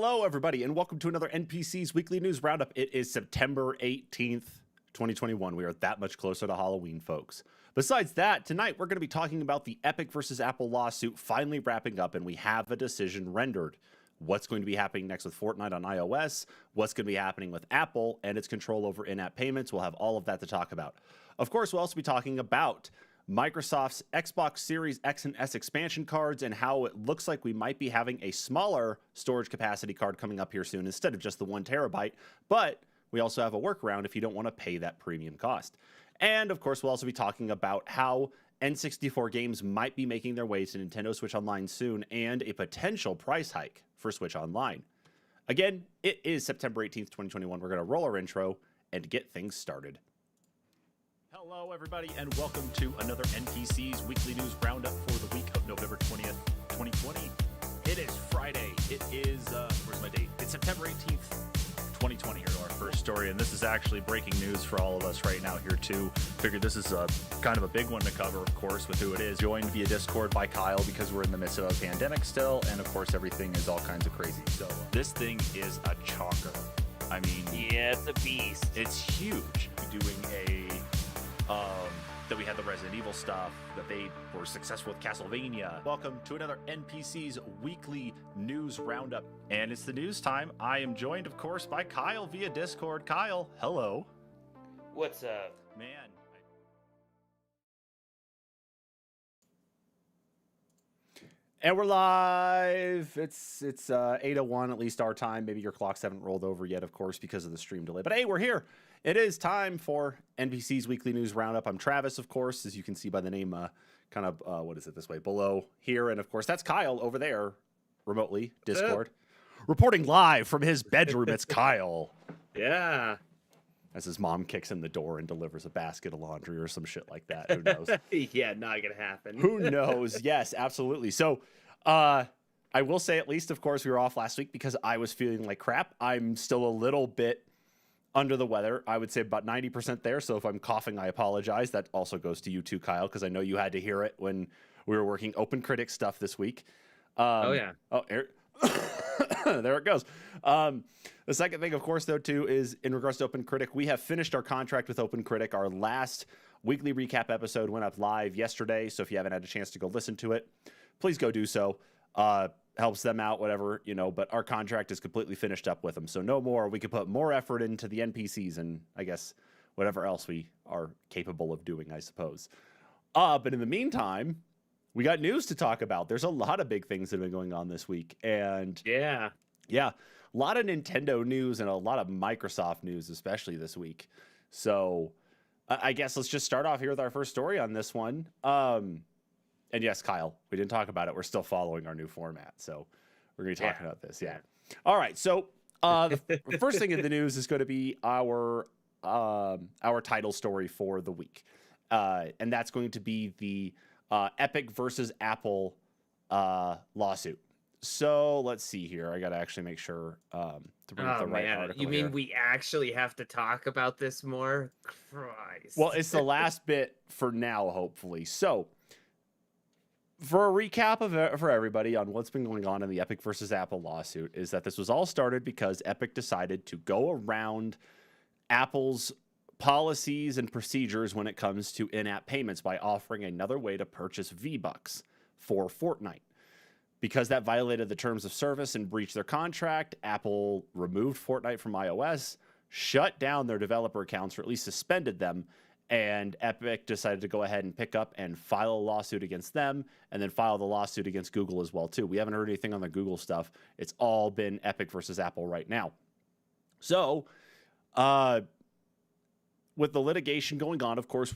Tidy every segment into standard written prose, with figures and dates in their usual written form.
Hello, everybody, and welcome to another NPCs Weekly News Roundup. It is September 18th, 2021. We are that much closer to Halloween, folks. Besides that, tonight we're going to be talking about the Epic versus Apple lawsuit finally wrapping up, and we have a decision rendered. What's going to be happening next with Fortnite on iOS, what's going to be happening with Apple and its control over in-app payments. We'll have all of that to talk about. Of course, we'll also be talking about Microsoft's Xbox Series X and S expansion cards and how it looks like we might be having a smaller storage capacity card coming up here soon instead of just the 1 terabyte. But we also have a workaround if you don't want to pay that premium cost. And of course, we'll also be talking about how N64 games might be making their way to Nintendo Switch Online soon and a potential price hike for Switch Online. Again, it is September 18th, 2021. We're going to roll our intro and get things started. Hello, everybody, and welcome to another NPCs Weekly News Roundup for the week of November 20th, 2020. It is Friday. It is, where's my date? It's September 18th, 2020. Here's our first story, and this is actually breaking news for all of us right now here, too. Figured this is kind of a big one to cover, of course, with who it is. Joined via Discord by Kyle because we're in the midst of a pandemic still, and, of course, everything is all kinds of crazy. So this thing is a chocker. I mean... yeah, it's a beast. It's huge. Doing that we had the Resident Evil stuff, that they were successful with Castlevania. Welcome to another NPC's Weekly News Roundup. And it's the news time. I am joined, of course, by Kyle via Discord. Kyle, hello. What's up? Man. And we're live. It's 8:01, at least our time. Maybe your clocks haven't rolled over yet, of course, because of the stream delay. But hey, we're here. It is time for NPC's Weekly News Roundup. I'm Travis, of course, as you can see by the name, what is it this way, below here. And, of course, that's Kyle over there, remotely, Discord. Reporting live from his bedroom, it's Kyle. Yeah. As his mom kicks in the door and delivers a basket of laundry or some shit like that. Who knows? Yeah, not gonna happen. Who knows? Yes, absolutely. So, I will say, at least, of course, we were off last week because I was feeling like crap. I'm still a little bit under the weather. I would say about 90% there. So if I'm coughing, I apologize. That also goes to you too, Kyle, because I know you had to hear it when we were working Open Critic stuff this week. Oh, yeah. Oh, there it goes. The second thing, of course, though, too, is in regards to Open Critic, we have finished our contract with Open Critic. Our last weekly recap episode went up live yesterday. So if you haven't had a chance to go listen to it, please go do so. Helps them out, whatever, but our contract is completely finished up with them. So no more. We could put more effort into the NPCs and I guess whatever else we are capable of doing, I suppose. But in the meantime, we got news to talk about. There's a lot of big things that have been going on this week. And yeah, a lot of Nintendo news and a lot of Microsoft news, especially this week. So I guess let's just start off here with our first story on this one. And yes, Kyle, we didn't talk about it. We're still following our new format. So we're going to be talking about this. Yeah. All right. So the first thing in the news is going to be our title story for the week. And that's going to be the Epic versus Apple lawsuit. So let's see here. I got to actually make sure to bring up the right article. You mean we actually have to talk about this more? Christ. Well, it's the last bit for now, hopefully. So for a recap for everybody on what's been going on in the Epic versus Apple lawsuit is that this was all started because Epic decided to go around Apple's policies and procedures when it comes to in-app payments by offering another way to purchase V-Bucks for Fortnite. Because that violated the terms of service and breached their contract, Apple removed Fortnite from iOS, shut down their developer accounts, or at least suspended them, and Epic decided to go ahead and pick up and file a lawsuit against them and then file the lawsuit against Google as well, too. We haven't heard anything on the Google stuff. It's all been Epic versus Apple right now. So, with the litigation going on, of course,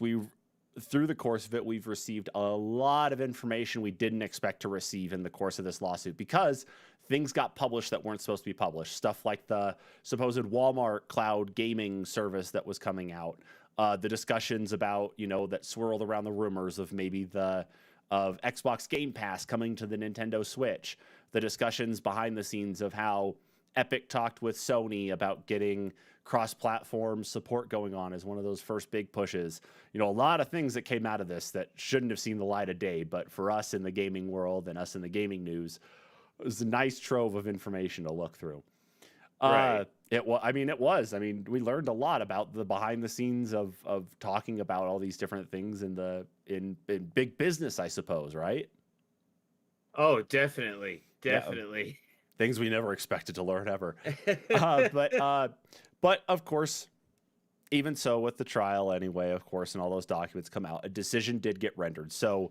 through the course of it, we've received a lot of information we didn't expect to receive in the course of this lawsuit because things got published that weren't supposed to be published. Stuff like the supposed Walmart cloud gaming service that was coming out. The discussions about, that swirled around the rumors of maybe of Xbox Game Pass coming to the Nintendo Switch. The discussions behind the scenes of how Epic talked with Sony about getting cross-platform support going on as one of those first big pushes. A lot of things that came out of this that shouldn't have seen the light of day, but for us in the gaming world and us in the gaming news, It was a nice trove of information to look through. Right. It was. I mean, it was. I mean, we learned a lot about the behind the scenes of talking about all these different things in big business, I suppose, right? Oh, definitely. Yeah, Definitely. things we never expected to learn ever. But of course, even so, with the trial anyway, of course, and all those documents come out, a decision did get rendered. So,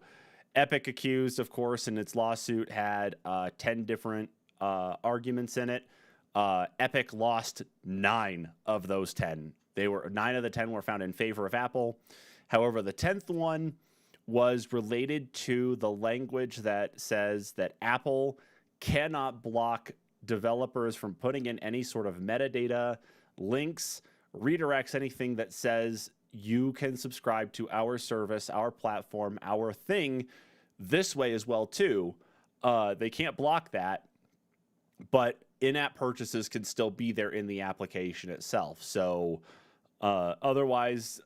Epic accused, of course, in its lawsuit had 10 different arguments in it. Epic lost 9 of those 10. 9 of the 10 were found in favor of Apple. However, the 10th one was related to the language that says that Apple cannot block developers from putting in any sort of metadata, links, redirects, anything that says you can subscribe to our service, our platform, our thing this way as well too. They can't block that, but in-app purchases can still be there in the application itself. So otherwise,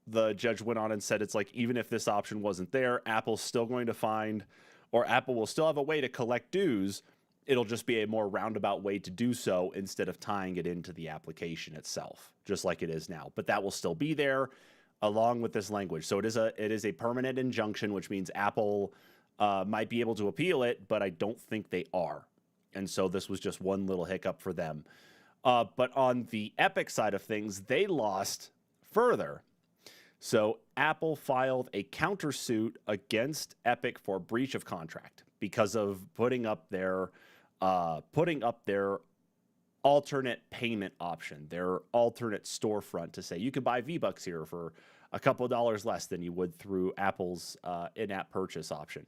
the judge went on and said it's like, even if this option wasn't there, Apple's still going to find, or Apple will still have a way to collect dues. It'll just be a more roundabout way to do so instead of tying it into the application itself, just like it is now. But that will still be there along with this language. So it is a permanent injunction, which means Apple might be able to appeal it, but I don't think they are. And so this was just one little hiccup for them. But on the Epic side of things, they lost further. So Apple filed a countersuit against Epic for breach of contract because of putting up their alternate payment option, their alternate storefront to say you could buy V-Bucks here for a couple of dollars less than you would through Apple's in-app purchase option.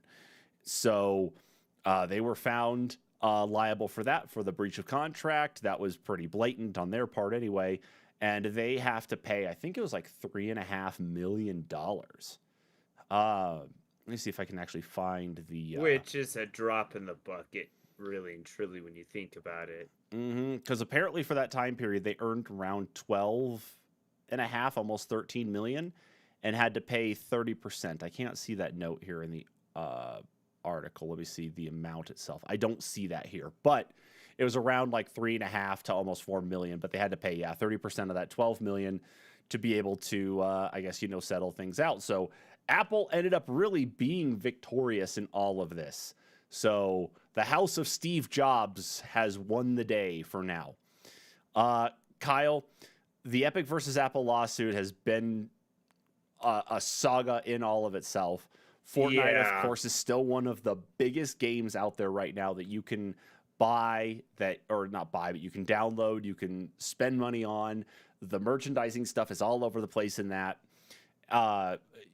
So they were found liable for that, for the breach of contract. That was pretty blatant on their part anyway. And they have to pay, I think it was like $3.5 million. Let me see if I can actually find the... Which is a drop in the bucket, really and truly, when you think about it. Because apparently for that time period, they earned around 12.5, almost 13 million, and had to pay 30%. I can't see that note here in the article. Let me see the amount itself. I don't see that here, but it was around like 3.5 to almost 4 million, but they had to pay 30% of that 12 million to be able to, I guess, settle things out. So Apple ended up really being victorious in all of this. So the house of Steve Jobs has won the day for now. Kyle, the Epic versus Apple lawsuit has been a saga in all of itself. Fortnite, of course, is still one of the biggest games out there right now that you can buy, or not buy, but you can download, you can spend money on. The merchandising stuff is all over the place in that.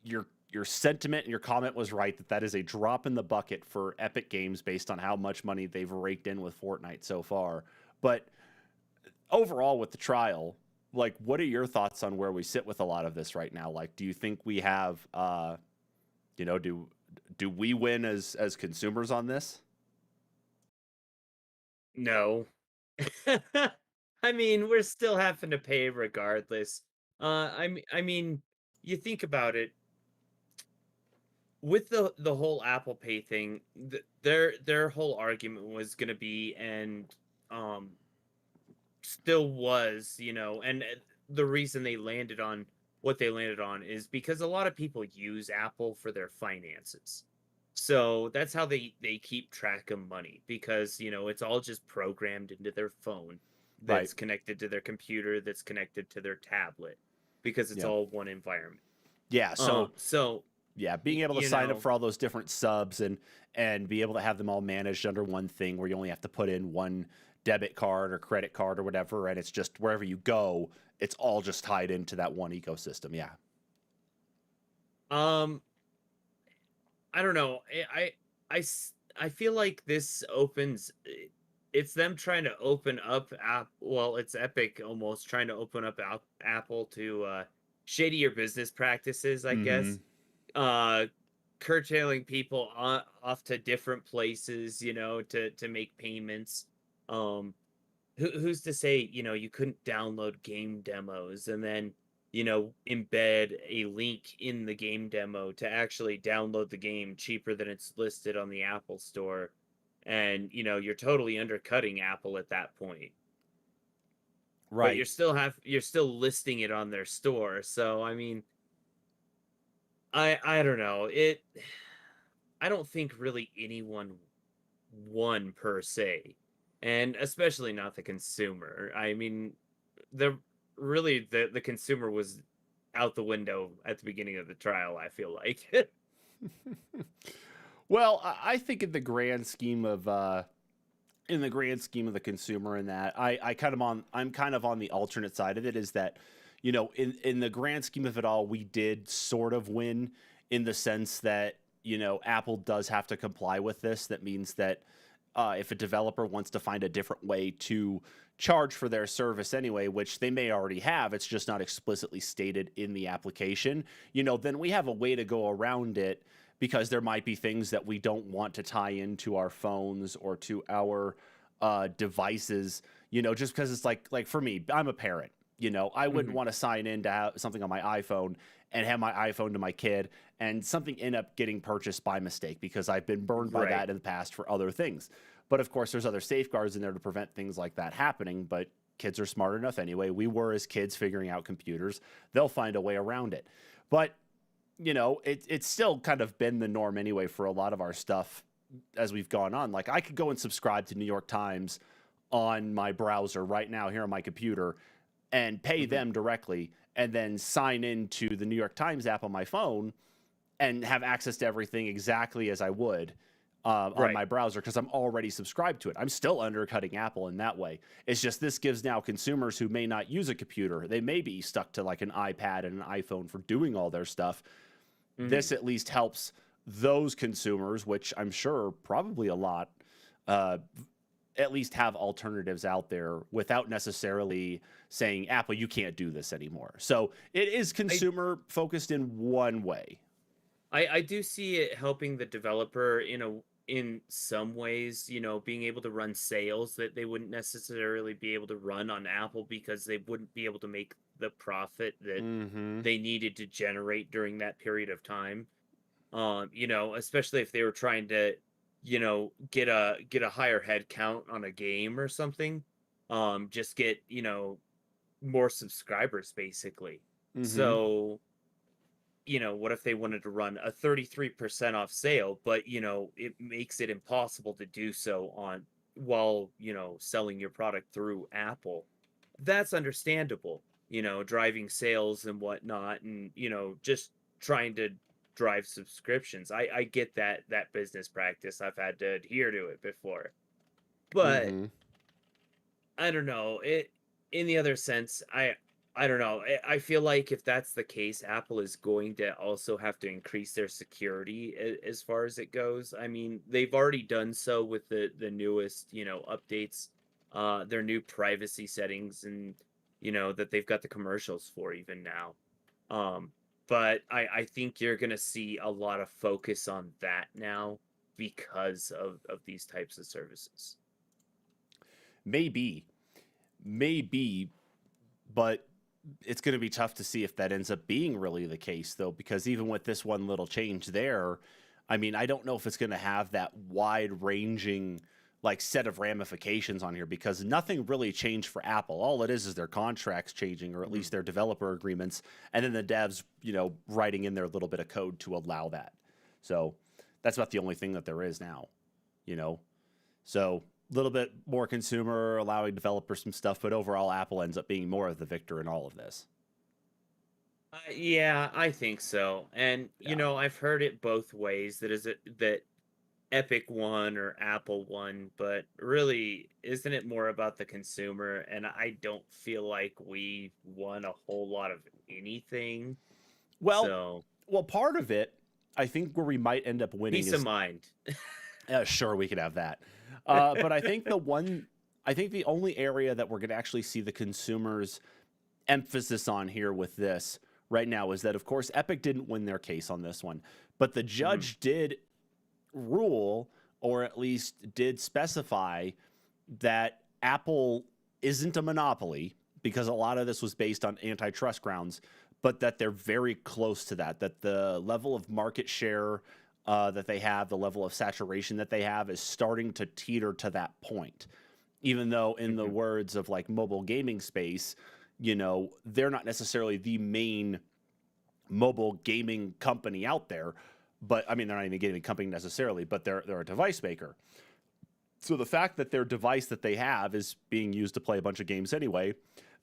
Your sentiment and your comment was right that is a drop in the bucket for Epic Games based on how much money they've raked in with Fortnite so far. But overall with the trial, like, what are your thoughts on where we sit with a lot of this right now? Like, do you think we have, do we win as consumers on this? No. I mean, we're still having to pay regardless. I mean, you think about it. With the whole Apple Pay thing, their whole argument was going to be, and still was, and the reason they landed on what they landed on is because a lot of people use Apple for their finances. So that's how they keep track of money, because it's all just programmed into their phone that's connected to their computer, that's connected to their tablet, because it's all one environment. Yeah, yeah, being able to sign up for all those different subs and be able to have them all managed under one thing where you only have to put in one debit card or credit card or whatever, and it's just wherever you go, it's all just tied into that one ecosystem. Yeah. I don't know. I feel like this opens. It's them trying to open up well, it's Epic almost trying to open up Apple to shadier business practices, I guess. Curtailing people off to different places, to make payments. Who's to say, you couldn't download game demos and then, embed a link in the game demo to actually download the game cheaper than it's listed on the Apple Store. and you're totally undercutting Apple at that point. But Right. you're still listing it on their store. So I mean, I don't know. I don't think really anyone won per se, and especially not the consumer. I mean, the the consumer was out the window at the beginning of the trial, I feel like. Well, I think in the grand scheme of the consumer, in that I'm kind of on the alternate side of it, is that, in the grand scheme of it all, we did sort of win, in the sense that, Apple does have to comply with this. That means that if a developer wants to find a different way to charge for their service anyway, which they may already have, it's just not explicitly stated in the application, then we have a way to go around it, because there might be things that we don't want to tie into our phones or to our devices, just because it's like for me, I'm a parent. I wouldn't Mhm. want to sign in to have something on my iPhone and have my iPhone to my kid, and something end up getting purchased by mistake, because I've been burned by Right. that in the past for other things. But of course, there's other safeguards in there to prevent things like that happening. But kids are smart enough anyway. We were, as kids, figuring out computers. They'll find a way around it. But it's still kind of been the norm anyway for a lot of our stuff as we've gone on. Like, I could go and subscribe to New York Times on my browser right now here on my computer and pay Mhm. them directly, and then sign into the New York Times app on my phone and have access to everything exactly as I would on Right. my browser, because I'm already subscribed to it. I'm still undercutting Apple in that way. It's just this gives now consumers who may not use a computer, they may be stuck to like an iPad and an iPhone for doing all their stuff. This Mhm. at least helps those consumers, which I'm sure probably a lot, uh, at least have alternatives out there without necessarily saying, Apple, you can't do this anymore. So it is I consumer focused in one way. I do see it helping the developer in some ways, being able to run sales that they wouldn't necessarily be able to run on Apple, because they wouldn't be able to make the profit that Mm-hmm. they needed to generate during that period of time. Especially if they were trying to, get a higher head count on a game or something. Just get, more subscribers basically. Mm-hmm. So what if they wanted to run a 33% off sale, but it makes it impossible to do so on while, selling your product through Apple. That's understandable, driving sales and whatnot, and just trying to drive subscriptions. I get that business practice. I've had to adhere to it before. But Mm-hmm. I don't know. In the other sense, I don't know. I feel like if that's the case, Apple is going to also have to increase their security as far as it goes. I mean, they've already done so with the newest, updates, their new privacy settings, and that they've got the commercials for even now. Um, but I think you're gonna see a lot of focus on that now because of these types of services. Maybe, maybe, but it's going to be tough to see if that ends up being really the case, though, because even with this one little change there, I mean, I don't know if it's going to have that wide ranging like set of ramifications on here, because nothing really changed for Apple. All it is their contracts changing, or at Mhm. least their developer agreements, and then the devs, writing in their little bit of code to allow that. So that's about the only thing that there is now, you know. So a little bit more consumer, allowing developers some stuff, but overall, Apple ends up being more of the victor in all of this. Yeah, I think so. And Yeah. I've heard it both ways. That Epic won or Apple won, but really, isn't it more about the consumer? And I don't feel like we won a whole lot of anything. Well, So well, part of it, I think, where we might end up winning peace of is, mind. sure, we could have that. But I think the only area that we're going to actually see the consumers' emphasis on here with this right now is that, of course, Epic didn't win their case on this one, but the Mhm. judge did rule, or at least did specify, that Apple isn't a monopoly, because a lot of this was based on antitrust grounds, but that they're very close to that, that the level of market share that they have, the level of saturation that they have is starting to teeter to that point. Even though, in the words of like mobile gaming space, you know, they're not necessarily the main mobile gaming company out there, but I mean, they're not even a gaming company necessarily, but they're a device maker. So the fact that their device that they have is being used to play a bunch of games anyway,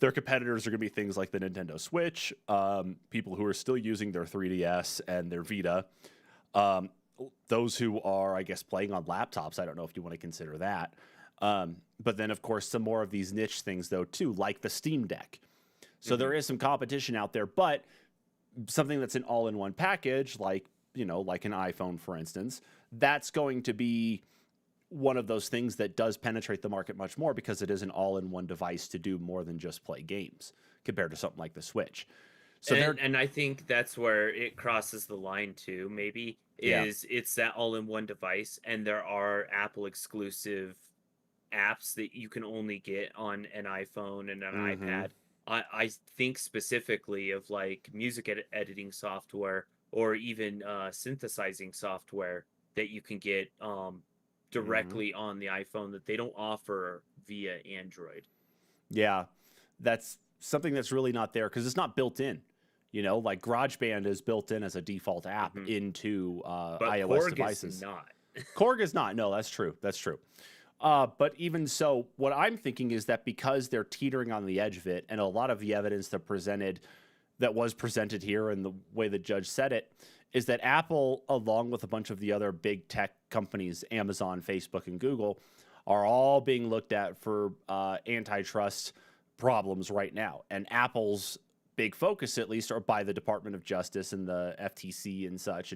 their competitors are going to be things like the Nintendo Switch, people who are still using their 3DS and their Vita, those who are, I guess, playing on laptops. I don't know if you want to consider that. But then, of course, some more of these niche things, though, too, like the Steam Deck. So there is some competition out there, but something that's an all-in-one package, like, you know, like an iPhone, for instance, that's going to be one of those things that does penetrate the market much more because it is an all-in-one device to do more than just play games compared to something like the Switch. So and I think that's where it crosses the line too, maybe, is it's that all-in-one device, and there are Apple exclusive apps that you can only get on an iPhone and an iPad. I think specifically of like music editing software or even synthesizing software that you can get directly on the iPhone that they don't offer via Android. Yeah, that's something that's really not there because it's not built in. You know, like GarageBand is built in as a default app into But iOS Korg devices. Is not. Korg is not. No, that's true. That's true. But even so, what I'm thinking is that because they're teetering on the edge of it, and a lot of the evidence that was presented here and the way the judge said it, is that Apple, along with a bunch of the other big tech companies, Amazon, Facebook, and Google, are all being looked at for antitrust problems right now. And Apple's big focus, at least, are by the Department of Justice and the FTC and such,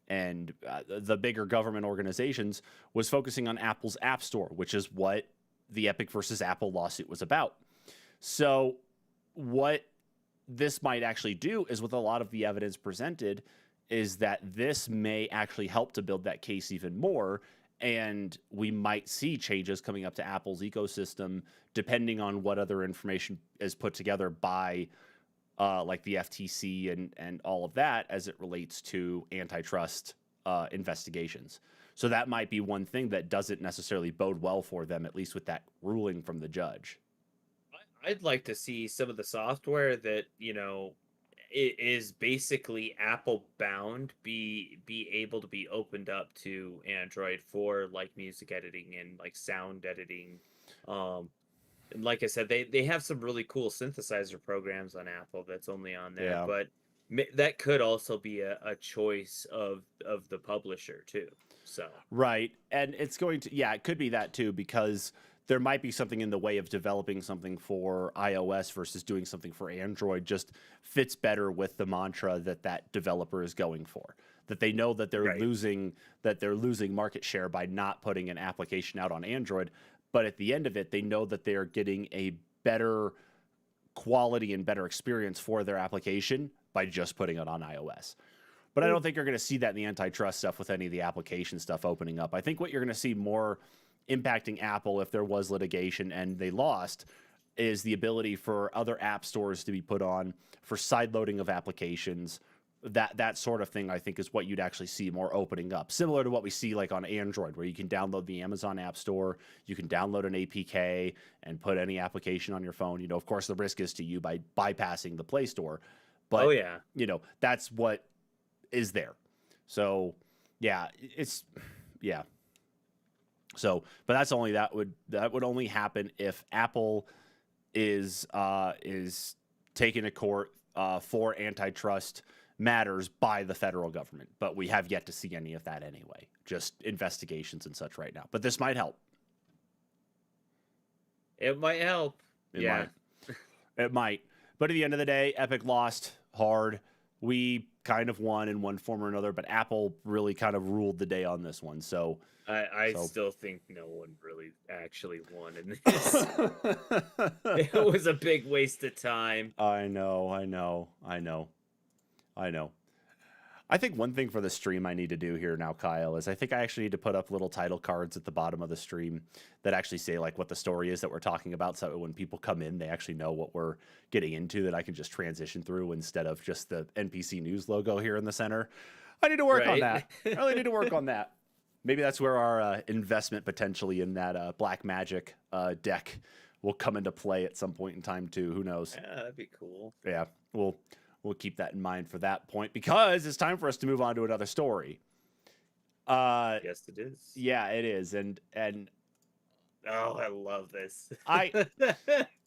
and the bigger government organizations, was focusing on Apple's App Store, which is what the Epic versus Apple lawsuit was about. So what this might actually do is, with a lot of the evidence presented, is that this may actually help to build that case even more, and we might see changes coming up to Apple's ecosystem depending on what other information is put together by like the FTC and all of that as it relates to antitrust investigations. So that might be one thing that doesn't necessarily bode well for them, at least with that ruling from the judge. I'd like to see some of the software that, you know, it is basically Apple bound be able to be opened up to Android for like music editing and like sound editing. And like I said, they have some really cool synthesizer programs on Apple that's only on there, but that could also be a choice of the publisher too. So right, and it's going to it could be that too, because there might be something in the way of developing something for iOS versus doing something for Android just fits better with the mantra that developer is going for. That they know that they're losing market share by not putting an application out on Android, but at the end of it, they know that they are getting a better quality and better experience for their application by just putting it on iOS. But I don't think you're going to see that in the antitrust stuff with any of the application stuff opening up. I think what you're going to see more impacting Apple, if there was litigation and they lost, is the ability for other app stores to be put on for sideloading of applications. That sort of thing, I think, is what you'd actually see more opening up. Similar to what we see like on Android, where you can download the Amazon App Store, you can download an APK and put any application on your phone. You know, of course, the risk is to you by bypassing the Play Store. But, you know, that's what is there. So, So, but that's only that would only happen if Apple is taken to court for antitrust matters by the federal government. But we have yet to see any of that anyway. Just investigations and such right now. But this might help. It might help. It might. But at the end of the day, Epic lost hard. We kind of won in one form or another, but Apple really kind of ruled the day on this one. So I still think no one really actually won in this. It was a big waste of time. I know. I think one thing for the stream I need to do here now, Kyle, is I think I actually need to put up little title cards at the bottom of the stream that actually say like what the story is that we're talking about. So when people come in, they actually know what we're getting into, that I can just transition through instead of just the NPC news logo here in the center. I need to work on Right? that. I really need to work on that. Maybe that's where our investment potentially in that Black Magic deck will come into play at some point in time too. Who knows? Yeah, that'd be cool. Yeah, we'll keep that in mind for that point because it's time for us to move on to another story. Yes, it is. Yeah, it is, and Oh, I love this.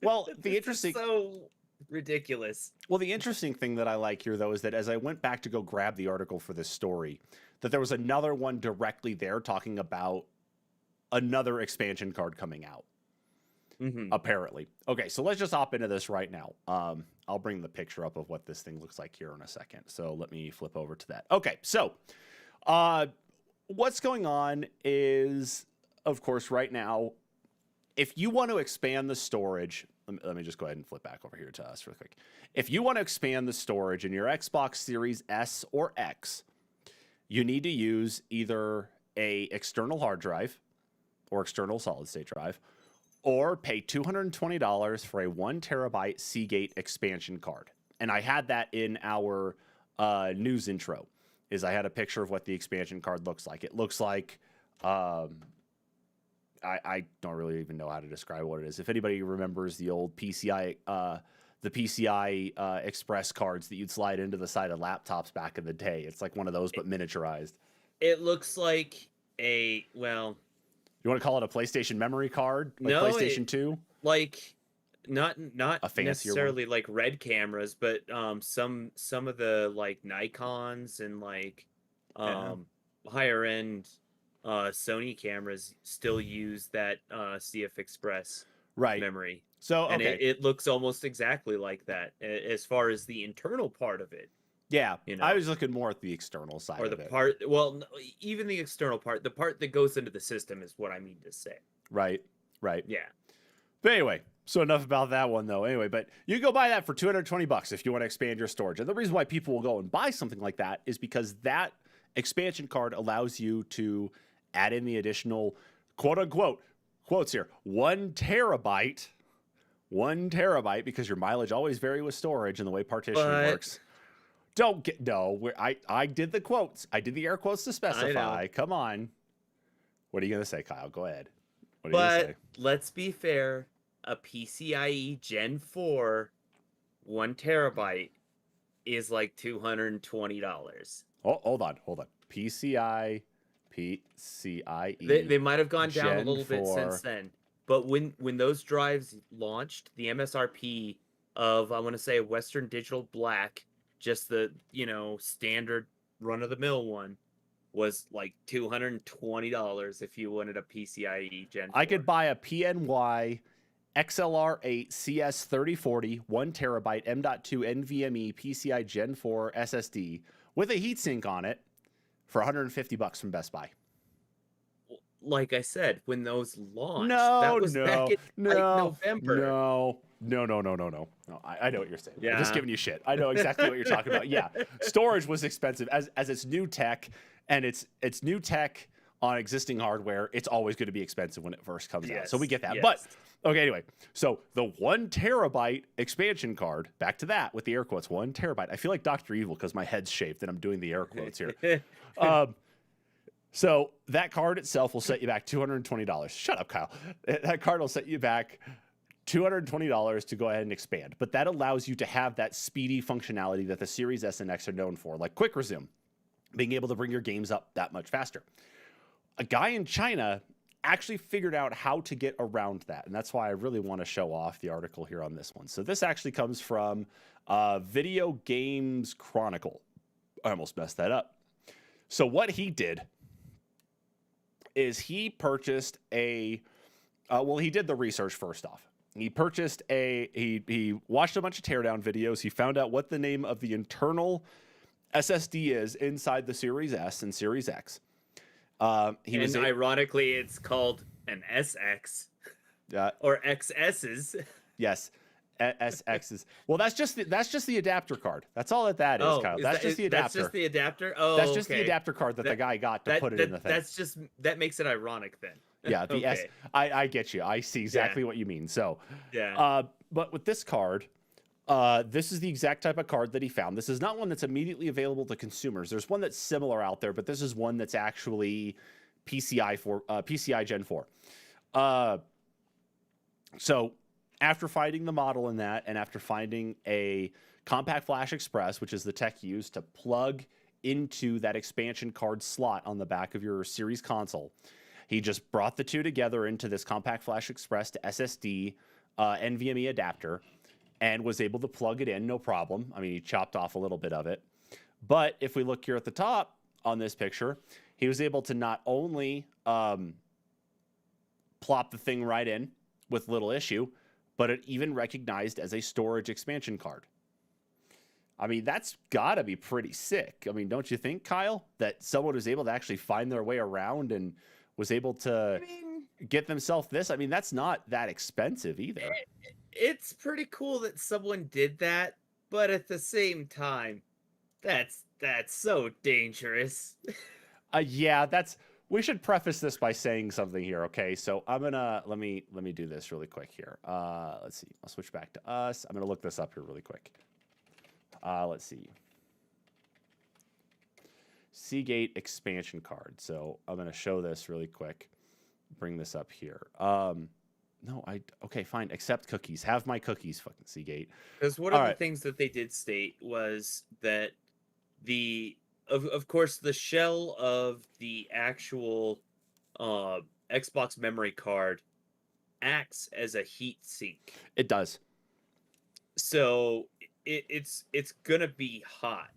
well, the This is interesting so ridiculous. Well, the interesting thing that I like here, though, is that as I went back to go grab the article for this story, that there was another one directly there talking about another expansion card coming out, apparently. Okay, so let's just hop into this right now. I'll bring the picture up of what this thing looks like here in a second. So let me flip over to that. Okay, so what's going on is, of course, right now, if you want to expand the storage, let me just go ahead and flip back over here to us real quick. If you want to expand the storage in your Xbox Series S or X, you need to use either a external hard drive or external solid state drive, or pay $220 for a 1 terabyte Seagate expansion card. And I had that in our news intro, is I had a picture of what the expansion card looks like. It looks like, I don't really even know how to describe what it is. If anybody remembers the old PCI, the PCI Express cards that you'd slide into the side of laptops back in the day, it's like one of those, but miniaturized. It looks like well, you want to call it a PlayStation memory card? Like no, PlayStation 2? Like not A necessarily like red cameras, but some of the like Nikons and like higher end Sony cameras still use that CF Express memory. So and it looks almost exactly like that as far as the internal part of it. Yeah, I was looking more at the external side of it. Part, well, even the external part, the part that goes into the system is what I mean to say. Right. Yeah. But anyway, so enough about that one though. Anyway, but you can go buy that for $220 if you want to expand your storage. And the reason why people will go and buy something like that is because that expansion card allows you to add in the additional quote unquote quotes here 1 terabyte, because your mileage always vary with storage and the way partitioning works. Don't get I did the quotes. I did the air quotes to specify. Come on. What are you gonna say, Kyle? Go ahead. What are you gonna say? Let's be fair. A PCIe Gen 4 1 terabyte is like $220. Oh, hold on. PCIe. They might have gone down a little bit since then. But when those drives launched, the MSRP of I want to say Western Digital Black, just the standard run of the mill one, was like $220 if you wanted a PCIe Gen 4. I could buy a PNY XLR8 CS3040 1 terabyte M.2 NVMe PCI Gen 4 SSD with a heatsink on it for $150 from Best Buy. Like I said, when those launched, back in November. No. I know what you're saying. Yeah. I'm just giving you shit. I know exactly what you're talking about. Yeah, storage was expensive as it's new tech, and it's new tech on existing hardware. It's always going to be expensive when it first comes out. So we get that. Yes. But okay, anyway, so the 1 terabyte expansion card. Back to that with the air quotes. 1 terabyte. I feel like Dr. Evil because my head's shaved and I'm doing the air quotes here. So that card itself will set you back $220. Shut up, Kyle. That card will set you back $220 to go ahead and expand. But that allows you to have that speedy functionality that the Series S and X are known for, like quick resume, being able to bring your games up that much faster. A guy in China actually figured out how to get around that. And that's why I really want to show off the article here on this one. So this actually comes from Video Games Chronicle. I almost messed that up. So what he did is he purchased he did the research first off. He purchased he watched a bunch of teardown videos. He found out what the name of the internal SSD is inside the Series S and Series X. Ironically, it's called an SX or XS's. Yes. SX's. Well, that's just the adapter card. That's all that is, Kyle. That's just the adapter. That's just the adapter. Oh, that's just the adapter card that the guy got to put it in the thing. That makes it ironic then. Yeah, the S. I get you. I see exactly what you mean. So, yeah. But with this card, This is the exact type of card that he found. This is not one that's immediately available to consumers. There's one that's similar out there, but this is one that's actually PCI Gen 4. So after finding the model in that, and after finding a Compact Flash Express, which is the tech used to plug into that expansion card slot on the back of your series console, he just brought the two together into this Compact Flash Express to SSD NVMe adapter and was able to plug it in, no problem. I mean, he chopped off a little bit of it. But if we look here at the top on this picture, he was able to not only plop the thing right in with little issue, but it even recognized as a storage expansion card. I mean, that's got to be pretty sick. I mean, don't you think, Kyle, that someone was able to actually find their way around and was able to get themselves this? I mean, that's not that expensive either. It's pretty cool that someone did that, but at the same time, that's so dangerous. Yeah, we should preface this by saying something here, okay? So I'm gonna let me do this really quick here. Let's see. I'll switch back to us. I'm gonna look this up here really quick. Let's see. Seagate expansion card. So I'm gonna show this really quick. Bring this up here. No, okay, fine. Accept cookies. Have my cookies, fucking Seagate. Because one of the things that they did state was that of course, the shell of the actual Xbox memory card acts as a heat sink. It does. So it's gonna be hot,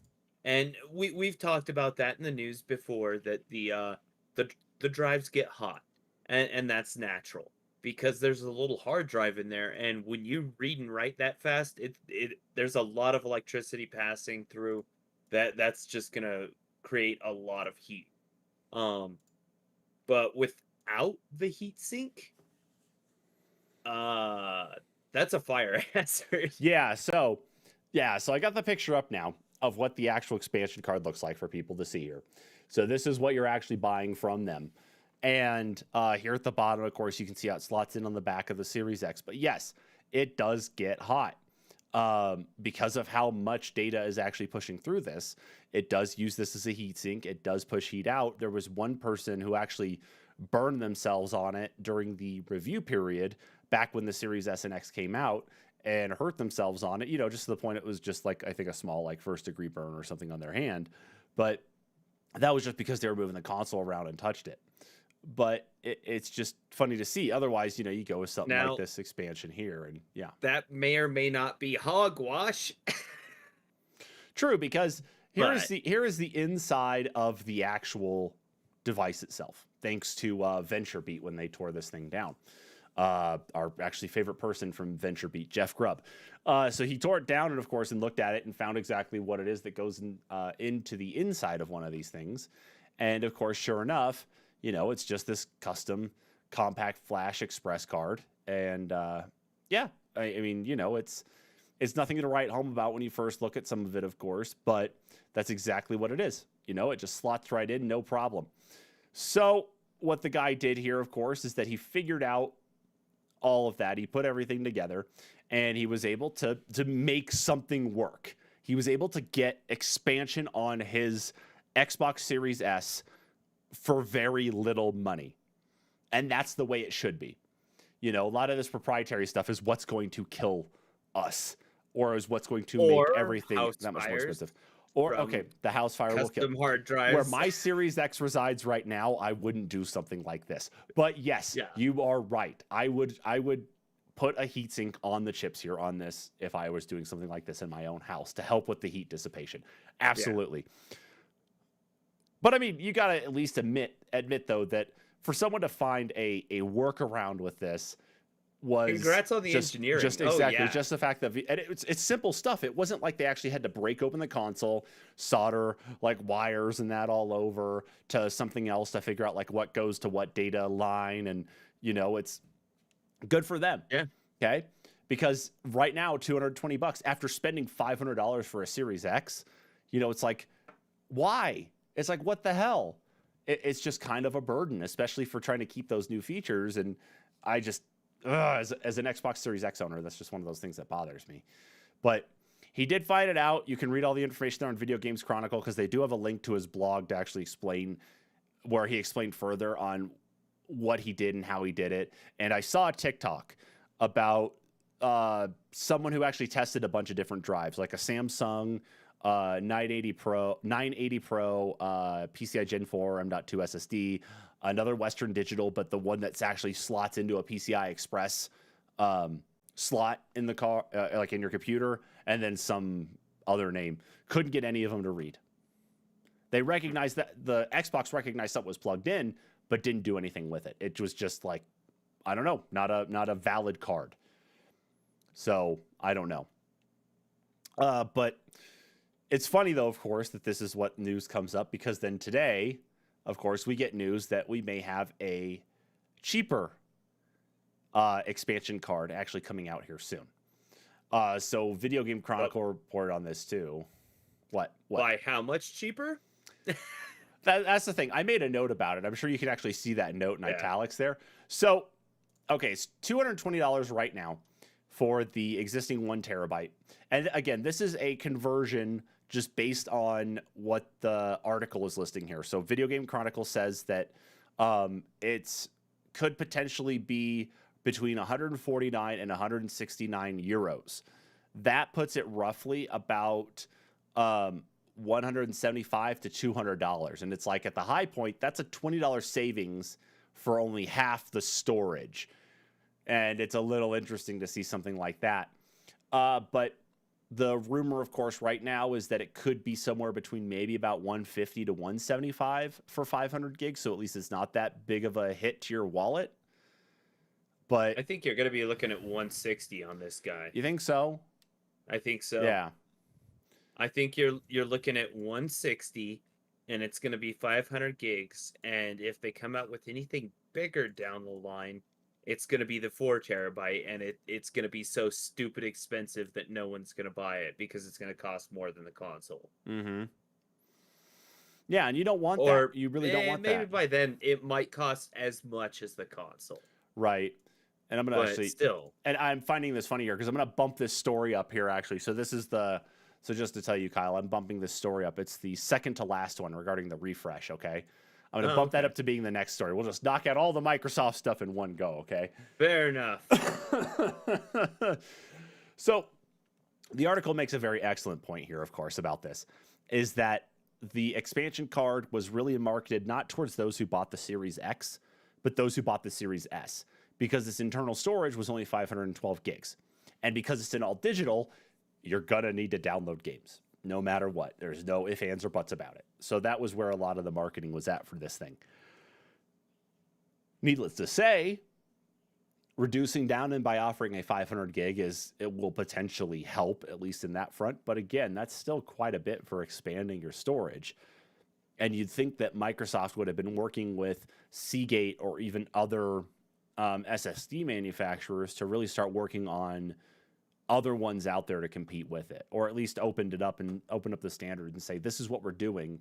and we've talked about that in the news before, that the drives get hot, and that's natural because there's a little hard drive in there, and when you read and write that fast, there's a lot of electricity passing through. That's just gonna create a lot of heat. But without the heat sink, that's a fire hazard. Yeah, so I got the picture up now of what the actual expansion card looks like for people to see here. So this is what you're actually buying from them. And here at the bottom, of course, you can see how it slots in on the back of the Series X. But yes, it does get hot. Because of how much data is actually pushing through this, it does use this as a heat sink. It does push heat out. There was one person who actually burned themselves on it during the review period back when the Series S and X came out and hurt themselves on it, just to the point it was just like, I think, a small like first degree burn or something on their hand. But that was just because they were moving the console around and touched it. But it's just funny to see. Otherwise, you go with something like this expansion here, and yeah. That may or may not be hogwash. True, because here is the inside of the actual device itself, thanks to VentureBeat when they tore this thing down. Our actually favorite person from VentureBeat, Jeff Grubb. So he tore it down and, of course, and looked at it and found exactly what it is that goes into the inside of one of these things. And, of course, sure enough, it's just this custom Compact Flash Express card. And, I mean, it's nothing to write home about when you first look at some of it, of course, but that's exactly what it is. It just slots right in, no problem. So what the guy did here, of course, is that he figured out all of that. He put everything together, and he was able to make something work. He was able to get expansion on his Xbox Series S for very little money. And that's the way it should be. A lot of this proprietary stuff is what's going to kill us, or is what's going to make everything that much more expensive. Or, the house fire will kill. Custom hard drives. Where my Series X resides right now, I wouldn't do something like this. But yes, you are right. I would put a heatsink on the chips here on this if I was doing something like this in my own house to help with the heat dissipation. Absolutely. Yeah. But I mean, you got to at least admit though, that for someone to find a workaround with this was congrats on the engineering. Just exactly, just the fact that and it's simple stuff. It wasn't like they actually had to break open the console, solder like wires and that all over to something else to figure out like what goes to what data line, and it's good for them. Yeah. Okay. Because right now, $220 after spending $500 for a Series X, it's like, why? It's like, what the hell? It's just kind of a burden, especially for trying to keep those new features. And I just, as an Xbox Series X owner, that's just one of those things that bothers me. But he did find it out. You can read all the information there on Video Games Chronicle because they do have a link to his blog to actually explain where he explained further on what he did and how he did it. And I saw a TikTok about someone who actually tested a bunch of different drives, like a Samsung 980 Pro, PCI Gen 4 M.2 SSD, another Western Digital, but the one that's actually slots into a PCI Express slot in the car, like in your computer, and then some other name. Couldn't get any of them to read. They recognized that the Xbox recognized something was plugged in, but didn't do anything with it. It was just like, I don't know, not a valid card. So I don't know. But it's funny though, of course, that this is what news comes up, because then today, of course, we get news that we may have a cheaper expansion card actually coming out here soon. So Video Game Chronicle reported on this too. What? By how much cheaper? That's the thing. I made a note about it. I'm sure you can actually see that note in italics there. So, okay, it's $220 right now for the existing 1 terabyte. And again, this is a conversion just based on what the article is listing here. So Video Game Chronicle says that it's could potentially be between 149 and 169 euros. That puts it roughly about $175 to $200. And it's like at the high point, that's a $20 savings for only half the storage. And it's a little interesting to see something like that. But the rumor, of course, right now is that it could be somewhere between maybe about 150 to 175 for 500 gigs. So at least it's not that big of a hit to your wallet. But I think you're going to be looking at 160 on this guy. You think so? I think so. Yeah. I think you're looking at 160, and it's going to be 500 gigs. And if they come out with anything bigger down the line, it's going to be the 4 terabyte, and it's going to be so stupid expensive that no one's going to buy it because it's going to cost more than the console. Mm-hmm. Yeah, and you don't want that. You really don't want maybe that. Maybe by then it might cost as much as the console. Right. And I'm going to actually still. And I'm finding this funny here because I'm going to bump this story up here actually. So this is so just to tell you, Kyle, I'm bumping this story up. It's the second to last one regarding the refresh, okay? I'm going to bump that up to being the next story. We'll just knock out all the Microsoft stuff in one go, okay? Fair enough. So the article makes a very excellent point here, of course, about this, is that the expansion card was really marketed not towards those who bought the Series X, but those who bought the Series S, because its internal storage was only 512 gigs. And because it's in all digital, you're going to need to download games no matter what. There's no ifs, ands, or buts about it. So that was where a lot of the marketing was at for this thing. Needless to say, reducing down and by offering a 500 gig it will potentially help, at least in that front. But again, that's still quite a bit for expanding your storage. And you'd think that Microsoft would have been working with Seagate or even other SSD manufacturers to really start working on other ones out there to compete with it, or at least open up the standard and say, this is what we're doing,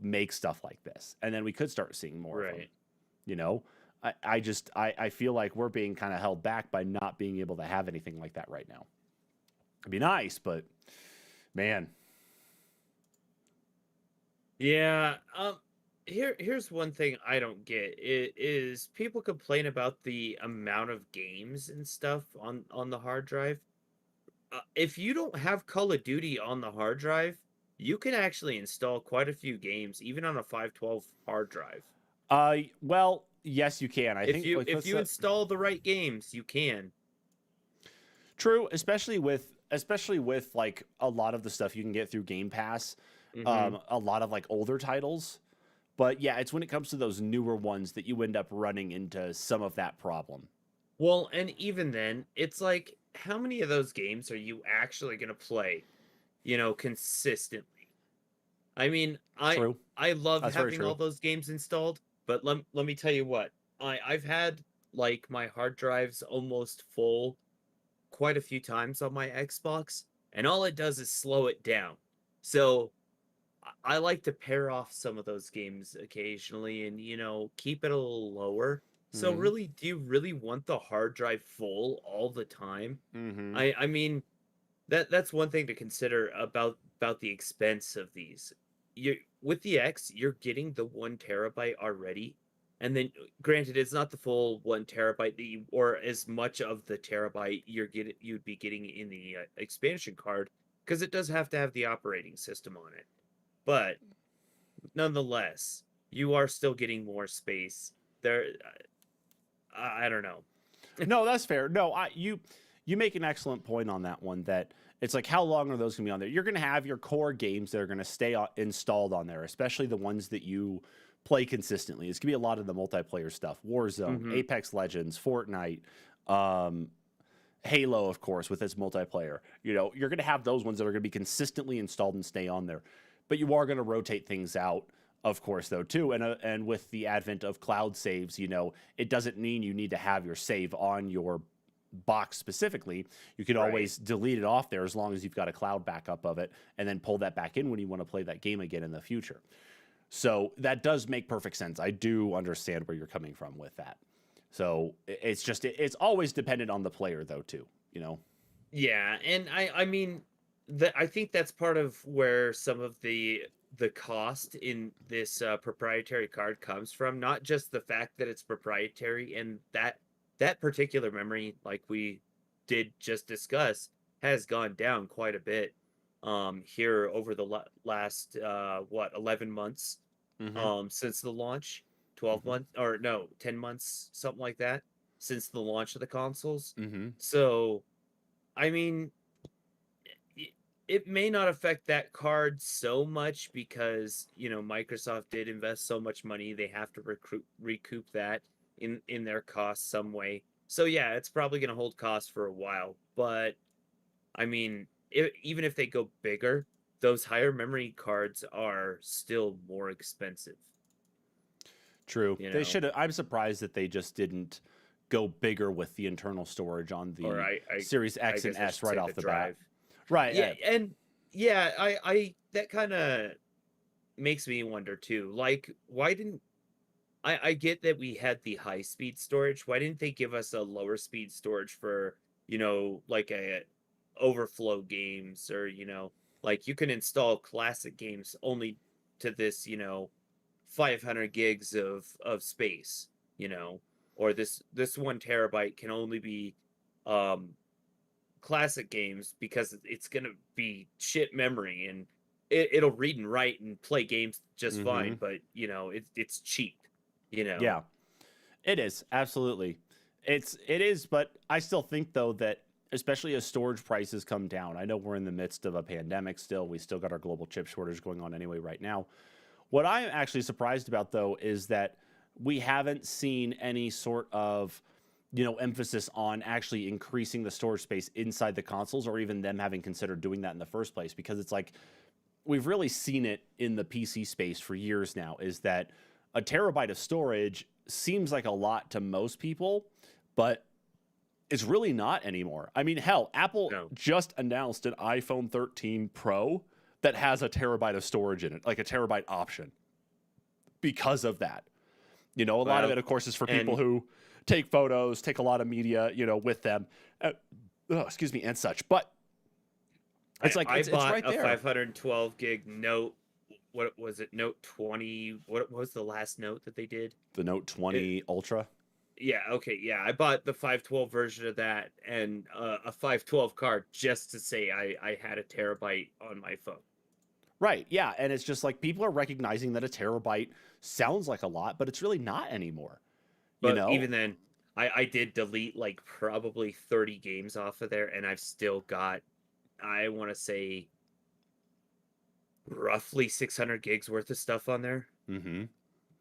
make stuff like this. And then we could start seeing more of them. I feel like we're being kind of held back by not being able to have anything like that right now. It'd be nice, but man. Yeah. Here's one thing I don't get is people complain about the amount of games and stuff on the hard drive. If you don't have Call of Duty on the hard drive, you can actually install quite a few games, even on a 512 hard drive. Well, yes, you can. If you install the right games, you can. True, especially with like a lot of the stuff you can get through Game Pass, a lot of like older titles. But yeah, it's when it comes to those newer ones that you end up running into some of that problem. Well, and even then, it's like, how many of those games are you actually going to play, consistently? I mean, I love having all those games installed, but let me tell you what, I've had like my hard drives almost full quite a few times on my Xbox, and all it does is slow it down. So I like to pair off some of those games occasionally and, keep it a little lower. So really, do you really want the hard drive full all the time? I mean, that's one thing to consider about the expense of these. You with the X, you're getting the 1 terabyte already, and then granted, it's not the full 1 terabyte that you or as much of the terabyte you'd be getting in the expansion card because it does have to have the operating system on it. But nonetheless, you are still getting more space. There, I don't know. No, that's fair. No, you make an excellent point on that one. That it's like, how long are those going to be on there? You're going to have your core games that are going to stay installed on there, especially the ones that you play consistently. It's going to be a lot of the multiplayer stuff: Warzone, Hmm. Apex Legends, Fortnite, um, Halo, of course, with its multiplayer. You're going to have those ones that are going to be consistently installed and stay on there. But you are going to rotate things out, of course, though, too. And with the advent of cloud saves, it doesn't mean you need to have your save on your box specifically. You can Right. always delete it off there as long as you've got a cloud backup of it, and then pull that back in when you want to play that game again in the future. So that does make perfect sense. I do understand where you're coming from with that. So it's just it's always dependent on the player, though, too. Yeah, and I mean I think that's part of where some of the cost in this proprietary card comes from. Not just the fact that it's proprietary and that particular memory, like we did just discuss, has gone down quite a bit here over the last 11 months Mm-hmm. since the launch, 12 Mm-hmm. months or no 10 months, something like that, since the launch of the consoles. Mm-hmm. So I mean, i- it may not affect that card so much because Microsoft did invest so much money; they have to recoup that in their costs some way. So yeah, it's probably going to hold costs for a while. But I mean, even if they go bigger, those higher memory cards are still more expensive. True. You They know, should. I'm surprised that they just didn't go bigger with the internal storage on or the Series I X and guess I S should right say off the the bat. drive. Right. Yeah, and yeah, I that kind of makes me wonder too. Like, why didn't I get that we had the high speed storage. Why didn't they give us a lower speed storage for, like a overflow games or, like you can install classic games only to this, 500 gigs of space, you know, or this 1 terabyte can only be um classic games because it's gonna be shit memory and it'll read and write and play games just Mm-hmm. fine, but it's cheap, you know. Yeah. It is absolutely. It is, but I still think though that especially as storage prices come down. I know we're in the midst of a pandemic still. We still got our global chip shortage going on anyway right now. What I'm actually surprised about though is that we haven't seen any sort of emphasis on actually increasing the storage space inside the consoles or even them having considered doing that in the first place, because it's like we've really seen it in the PC space for years now, is that a terabyte of storage seems like a lot to most people, but it's really not anymore. I mean, hell, Apple No. just announced an iPhone 13 Pro that has a terabyte of storage in it, like a terabyte option because of that. A lot of Well, it, of course, is for people and who take photos, take a lot of media, with them, excuse me, and such. But I it's like I it's bought right a there. 512 gig Note. What was it? Note 20. What was the last Note that they did? The Note It, 20 Ultra. yeah, okay, yeah. I bought the 512 version of that and a 512 card just to say I had a terabyte on my phone. Right. Yeah. And it's just like people are recognizing that a terabyte sounds like a lot, but it's really not anymore. You But know? even then, I did delete like probably 30 games off of there, and I've still got, I want to say, roughly 600 gigs worth of stuff on there. Mm-hmm.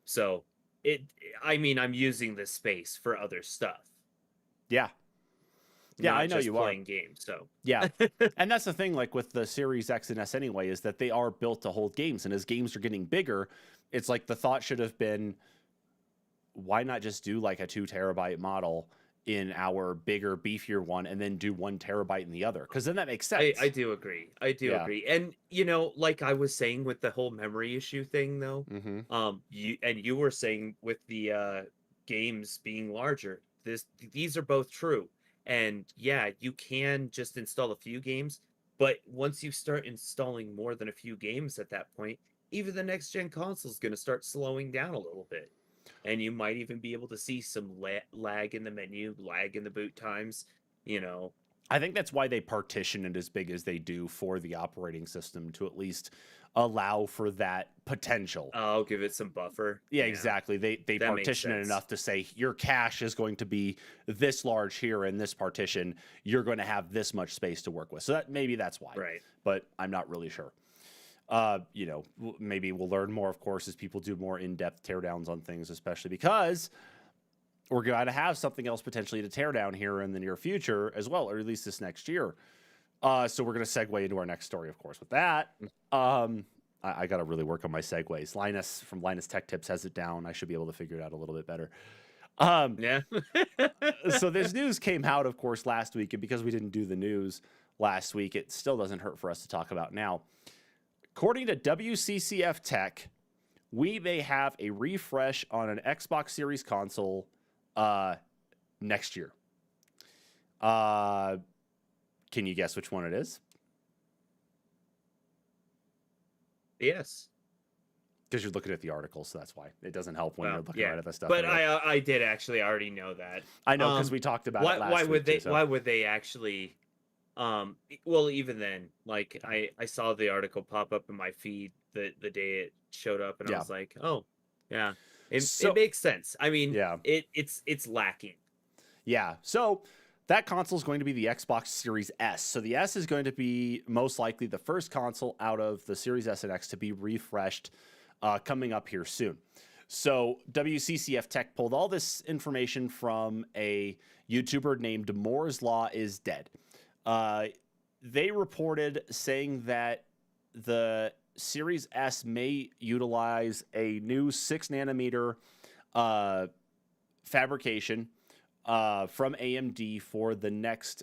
So it, I mean, I'm using this space for other stuff, Yeah. Yeah, I not know just you are. playing games. So Yeah. And that's the thing, like with the Series X and S anyway, is that they are built to hold games. And as games are getting bigger, it's like the thought should have been, why not just do like a 2 terabyte model in our bigger, beefier one and then do 1 terabyte in the other? Because then that makes I sense. do agree. I do Yeah. agree. And like I was saying with the whole memory issue thing though, Mm-hmm. you were saying with the games being larger, these are both true. And yeah, you can just install a few games, But once you start installing more than a few games at that point, even the next gen console is going to start slowing down a little bit. And you might even be able to see some lag in the menu, lag in the boot times, you know. I think that's why they partition it as big as they do for the operating system, to at least allow for that potential. I'll give it some buffer. Yeah, exactly. They That makes partition it sense. enough to say your cache is going to be this large here in this partition. You're going to have this much space to work with. So maybe that's why. Right. But I'm not really sure. You know, maybe we'll learn more, of course, as people do more in-depth teardowns on things, especially because we're going to have something else potentially to tear down here in the near future as well, or at least this next year. So we're going to segue into our next story, of course. With that, I got to really work on my segues. Linus from Linus Tech Tips has it down. I should be able to figure it out a little bit better. Yeah. So this news came out, of course, last week, and because we didn't do the news last week, it still doesn't hurt for us to talk about now. According to WCCF Tech, we may have a refresh on an Xbox Series console next year. Can you guess which one it is? Yes. Because you're looking at the article, so that's why. It doesn't help when you're looking right at the stuff. But I did actually already know that. I know, because we talked about it last why would week. they? Why would they actually? Well, even then, like I saw the article pop up in my feed the day it showed up, and I was like, oh, yeah, it makes sense. I mean, it's lacking. Yeah. So that console is going to be the Xbox Series S. So the S is going to be most likely the first console out of the Series S and X to be refreshed coming up here soon. So WCCF Tech pulled all this information from a YouTuber named Moore's Law is Dead. They reported saying that the Series S may utilize a new 6-nanometer fabrication from AMD for the next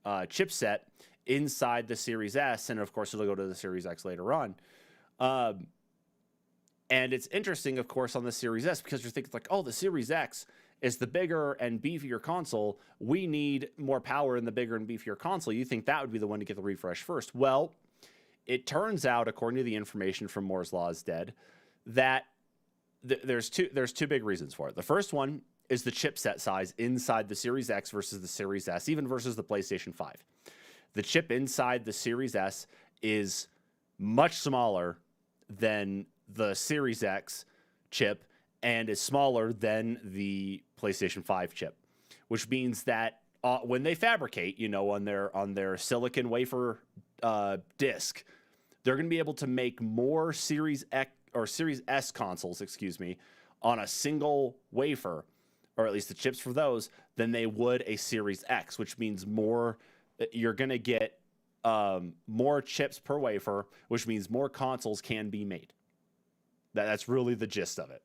chipset inside the Series S, and of course it'll go to the Series X later on. And it's interesting, of course, on the Series S, because you're thinking like, oh, the Series X is the bigger and beefier console. We need more power in the bigger and beefier console. You think that would be the one to get the refresh first. Well, it turns out, according to the information from Moore's Law is Dead, that there's two big reasons for it. The first one is the chipset size inside the Series X versus the Series S, even versus the PlayStation 5. The chip inside the Series S is much smaller than the Series X chip and is smaller than the PlayStation 5 chip, which means that when they fabricate, on their silicon wafer disc, they're going to be able to make more Series X or Series S consoles, on a single wafer, or at least the chips for those, than they would a Series X, which means you're going to get more chips per wafer, which means more consoles can be made. That's really the gist of it.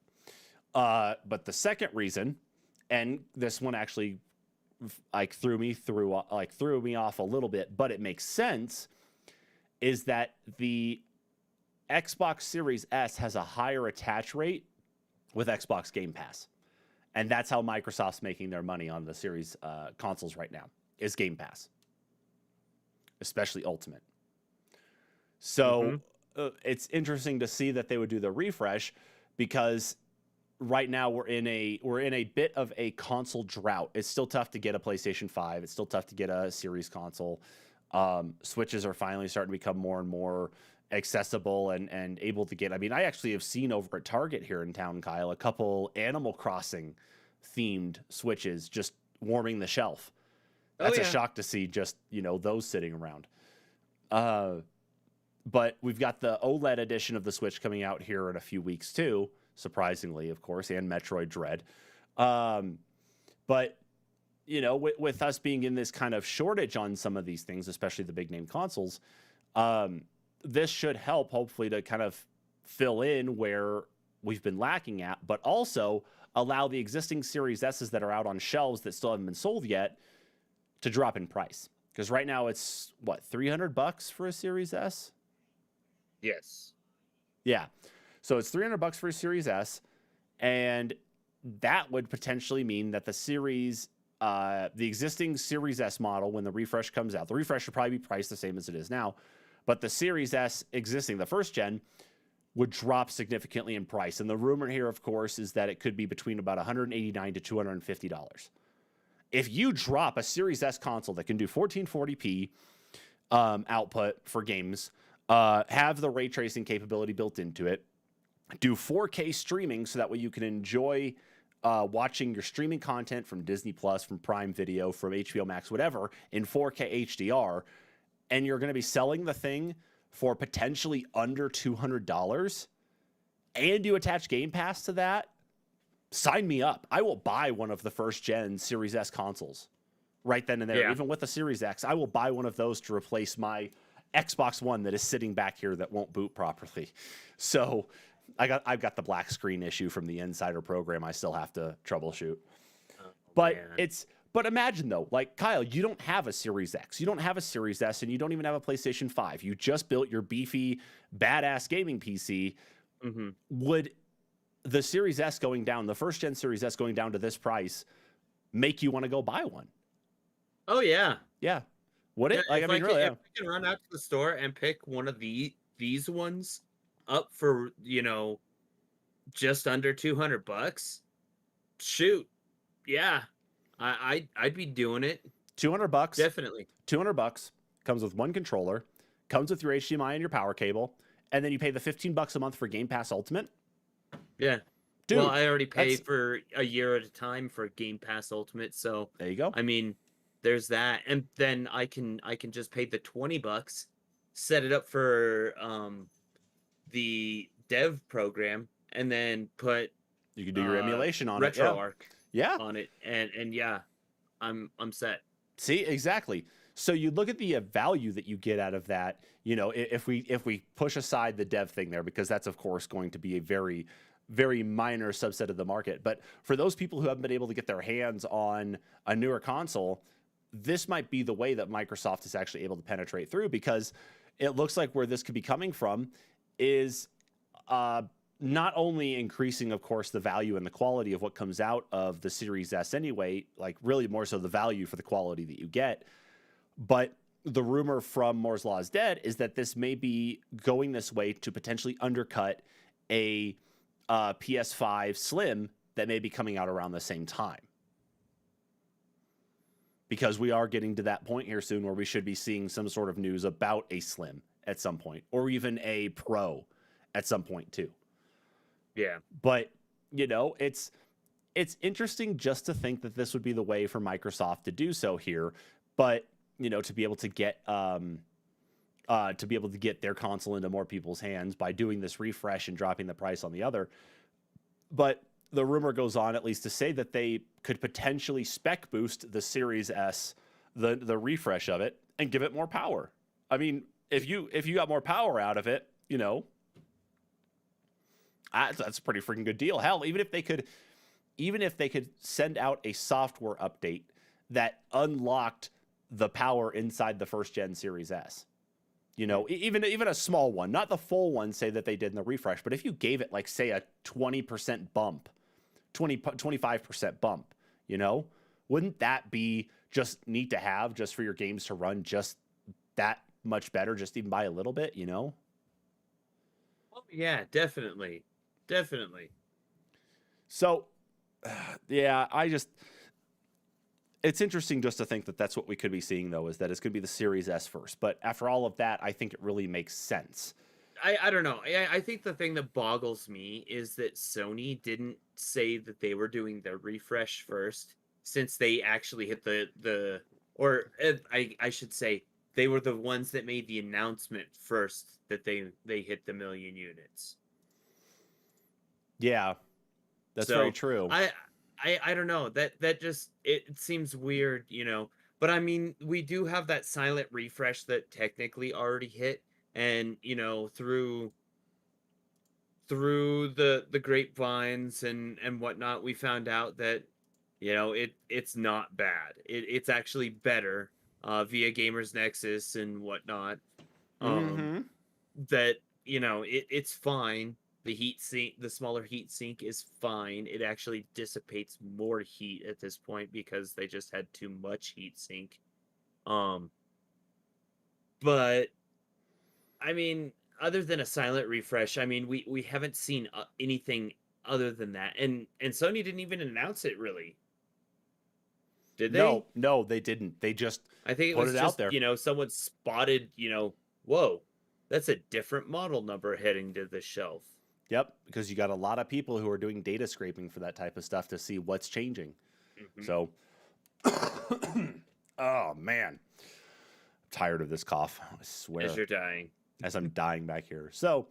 But the second reason, and this one actually threw me off a little bit, but it makes sense, is that the Xbox Series S has a higher attach rate with Xbox Game Pass. And that's how Microsoft's making their money on the Series consoles right now, is Game Pass, especially Ultimate. So it's interesting to see that they would do the refresh, because right now we're in a bit of a console drought. It's still tough to get a PlayStation 5. It's still tough to get a Series console. Switches are finally starting to become more and more accessible and able to get. I mean, I actually have seen over at Target here in town, Kyle, a couple Animal Crossing themed Switches just warming the shelf. That's a shock to see, just, those sitting around. But we've got the OLED edition of the Switch coming out here in a few weeks too, surprisingly, of course, and Metroid Dread. But with us being in this kind of shortage on some of these things, especially the big name consoles, this should help, hopefully, to kind of fill in where we've been lacking at, but also allow the existing Series S's that are out on shelves that still haven't been sold yet to drop in price. Because right now it's, $300 for a Series S? Yes. Yeah. So it's $300 for a Series S, and that would potentially mean that the Series the existing Series S model, when the refresh comes out, the refresh should probably be priced the same as it is now, but the Series S existing, the first gen, would drop significantly in price. And the rumor here, of course, is that it could be between about $189 to $250. If you drop a Series S console that can do 1440p output for games, have the ray tracing capability built into it, do 4K streaming so that way you can enjoy watching your streaming content from Disney Plus, from Prime Video, from HBO Max, whatever, in 4K HDR, and you're going to be selling the thing for potentially under $200, and you attach Game Pass to that, sign me up. I will buy one of the first gen Series S consoles right then and there. Yeah. Even with the Series X, I will buy one of those to replace my Xbox One that is sitting back here that won't boot properly. So I've got the black screen issue from the Insider program I still have to troubleshoot. But imagine though, like Kyle, you don't have a Series X, you don't have a Series S, and you don't even have a PlayStation 5. You just built your beefy, badass gaming PC. Mm-hmm. Would the Series S going down, the first gen Series S going down to this price, make you want to go buy one? Oh yeah, yeah. Would it? Like, I mean, really? If I can run out to the store and pick one of these ones up for, just under $200, shoot, yeah. I'd be doing it. $200, definitely. $200 comes with one controller, comes with your HDMI and your power cable, and then you pay the $15 a month for Game Pass Ultimate. Yeah, dude. Well, I already pay for a year at a time for Game Pass Ultimate, so there you go. I mean, there's that, and then I can just pay the $20, set it up for the dev program, and then put you can do your emulation on RetroArch. Yeah. On it, and yeah, I'm set. See, exactly. So you look at the value that you get out of that. If we push aside the dev thing there, because that's of course going to be a very, very minor subset of the market. But for those people who haven't been able to get their hands on a newer console, this might be the way that Microsoft is actually able to penetrate through, because it looks like where this could be coming from is not only increasing, of course, the value and the quality of what comes out of the Series S anyway, like really more so the value for the quality that you get, but the rumor from Moore's Law is Dead is that this may be going this way to potentially undercut a PS5 Slim that may be coming out around the same time. Because we are getting to that point here soon where we should be seeing some sort of news about a Slim at some point, or even a Pro at some point too. Yeah. But, it's interesting just to think that this would be the way for Microsoft to do so here. But, to be able to get their console into more people's hands by doing this refresh and dropping the price on the other. But the rumor goes on at least to say that they could potentially spec boost the Series S, the refresh of it, and give it more power. I mean, if you got more power out of it, that's a pretty freaking good deal. Hell, even if they could send out a software update that unlocked the power inside the first gen Series S, even a small one, not the full one, say that they did in the refresh, but if you gave it like say a 20% bump, 25% bump, wouldn't that be just neat to have just for your games to run just that much better, just even by a little bit, Oh yeah, definitely. Definitely. So, yeah, it's interesting just to think that that's what we could be seeing, though, is that it's going to be the Series S first. But after all of that, I think it really makes sense. I don't know. I think the thing that boggles me is that Sony didn't say that they were doing their refresh first, since they actually hit I should say, they were the ones that made the announcement first that they hit the 1 million units. Yeah, that's very true. I don't know. That just it seems weird, But I mean, we do have that silent refresh that technically already hit, and through the grapevines and whatnot, we found out that it's not bad. It's actually better via Gamers Nexus and whatnot. That it's fine. The heat sink, the smaller heat sink is fine. It actually dissipates more heat at this point because they just had too much heat sink. Um, but I mean, other than a silent refresh, I mean, we haven't seen anything other than that, and Sony didn't even announce it really, did they? No, they didn't. They just I think it put was it out just there. someone spotted whoa, that's a different model number heading to the shelf. Yep, because you got a lot of people who are doing data scraping for that type of stuff to see what's changing. Mm-hmm. So, oh man, I'm tired of this cough. I swear. As you're dying. As I'm dying back here. So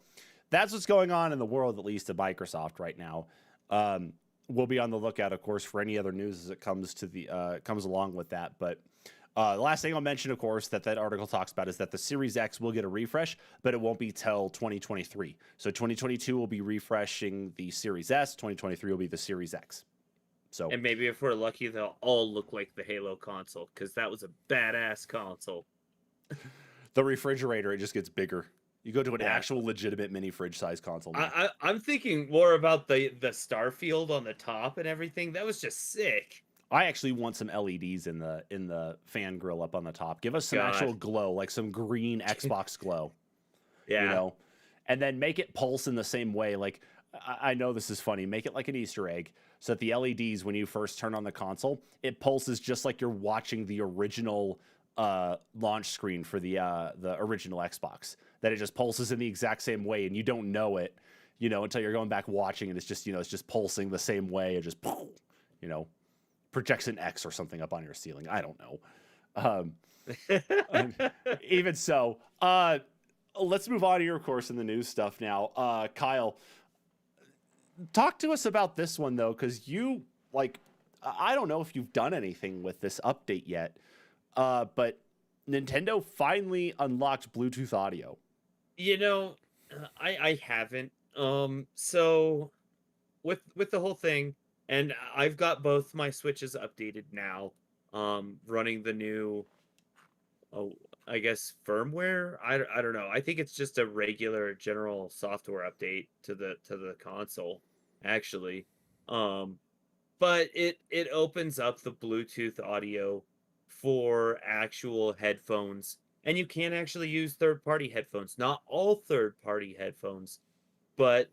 that's what's going on in the world, at least at Microsoft right now. We'll be on the lookout, of course, for any other news as it comes to the comes along with that. But the last thing I'll mention, of course, that article talks about is that the Series X will get a refresh, but it won't be till 2023. So 2022 will be refreshing the Series S. 2023 will be the Series X. So, and maybe if we're lucky, they'll all look like the Halo console, because that was a badass console. The refrigerator, it just gets bigger. You go to an actual legitimate mini fridge size console. I'm thinking more about the Starfield on the top and everything. That was just sick. I actually want some LEDs in the fan grill up on the top. Give us some actual glow, like some green Xbox glow. Yeah. You know? And then make it pulse in the same way. Like, I know this is funny. Make it like an Easter egg so that the LEDs, when you first turn on the console, it pulses just like you're watching the original launch screen for the original Xbox. That it just pulses in the exact same way, and you don't know it, until you're going back watching, and it's just pulsing the same way. It just, projects an X or something up on your ceiling. I don't know. Even so, let's move on here, of course, in the news stuff now. Kyle, talk to us about this one, though, because you, I don't know if you've done anything with this update yet, but Nintendo finally unlocked Bluetooth audio. I haven't. So with the whole thing, and I've got both my Switches updated now, running the new, I guess firmware. I don't know. I think it's just a regular general software update to the console, actually. But it opens up the Bluetooth audio for actual headphones, and you can actually use third-party headphones. Not all third-party headphones, but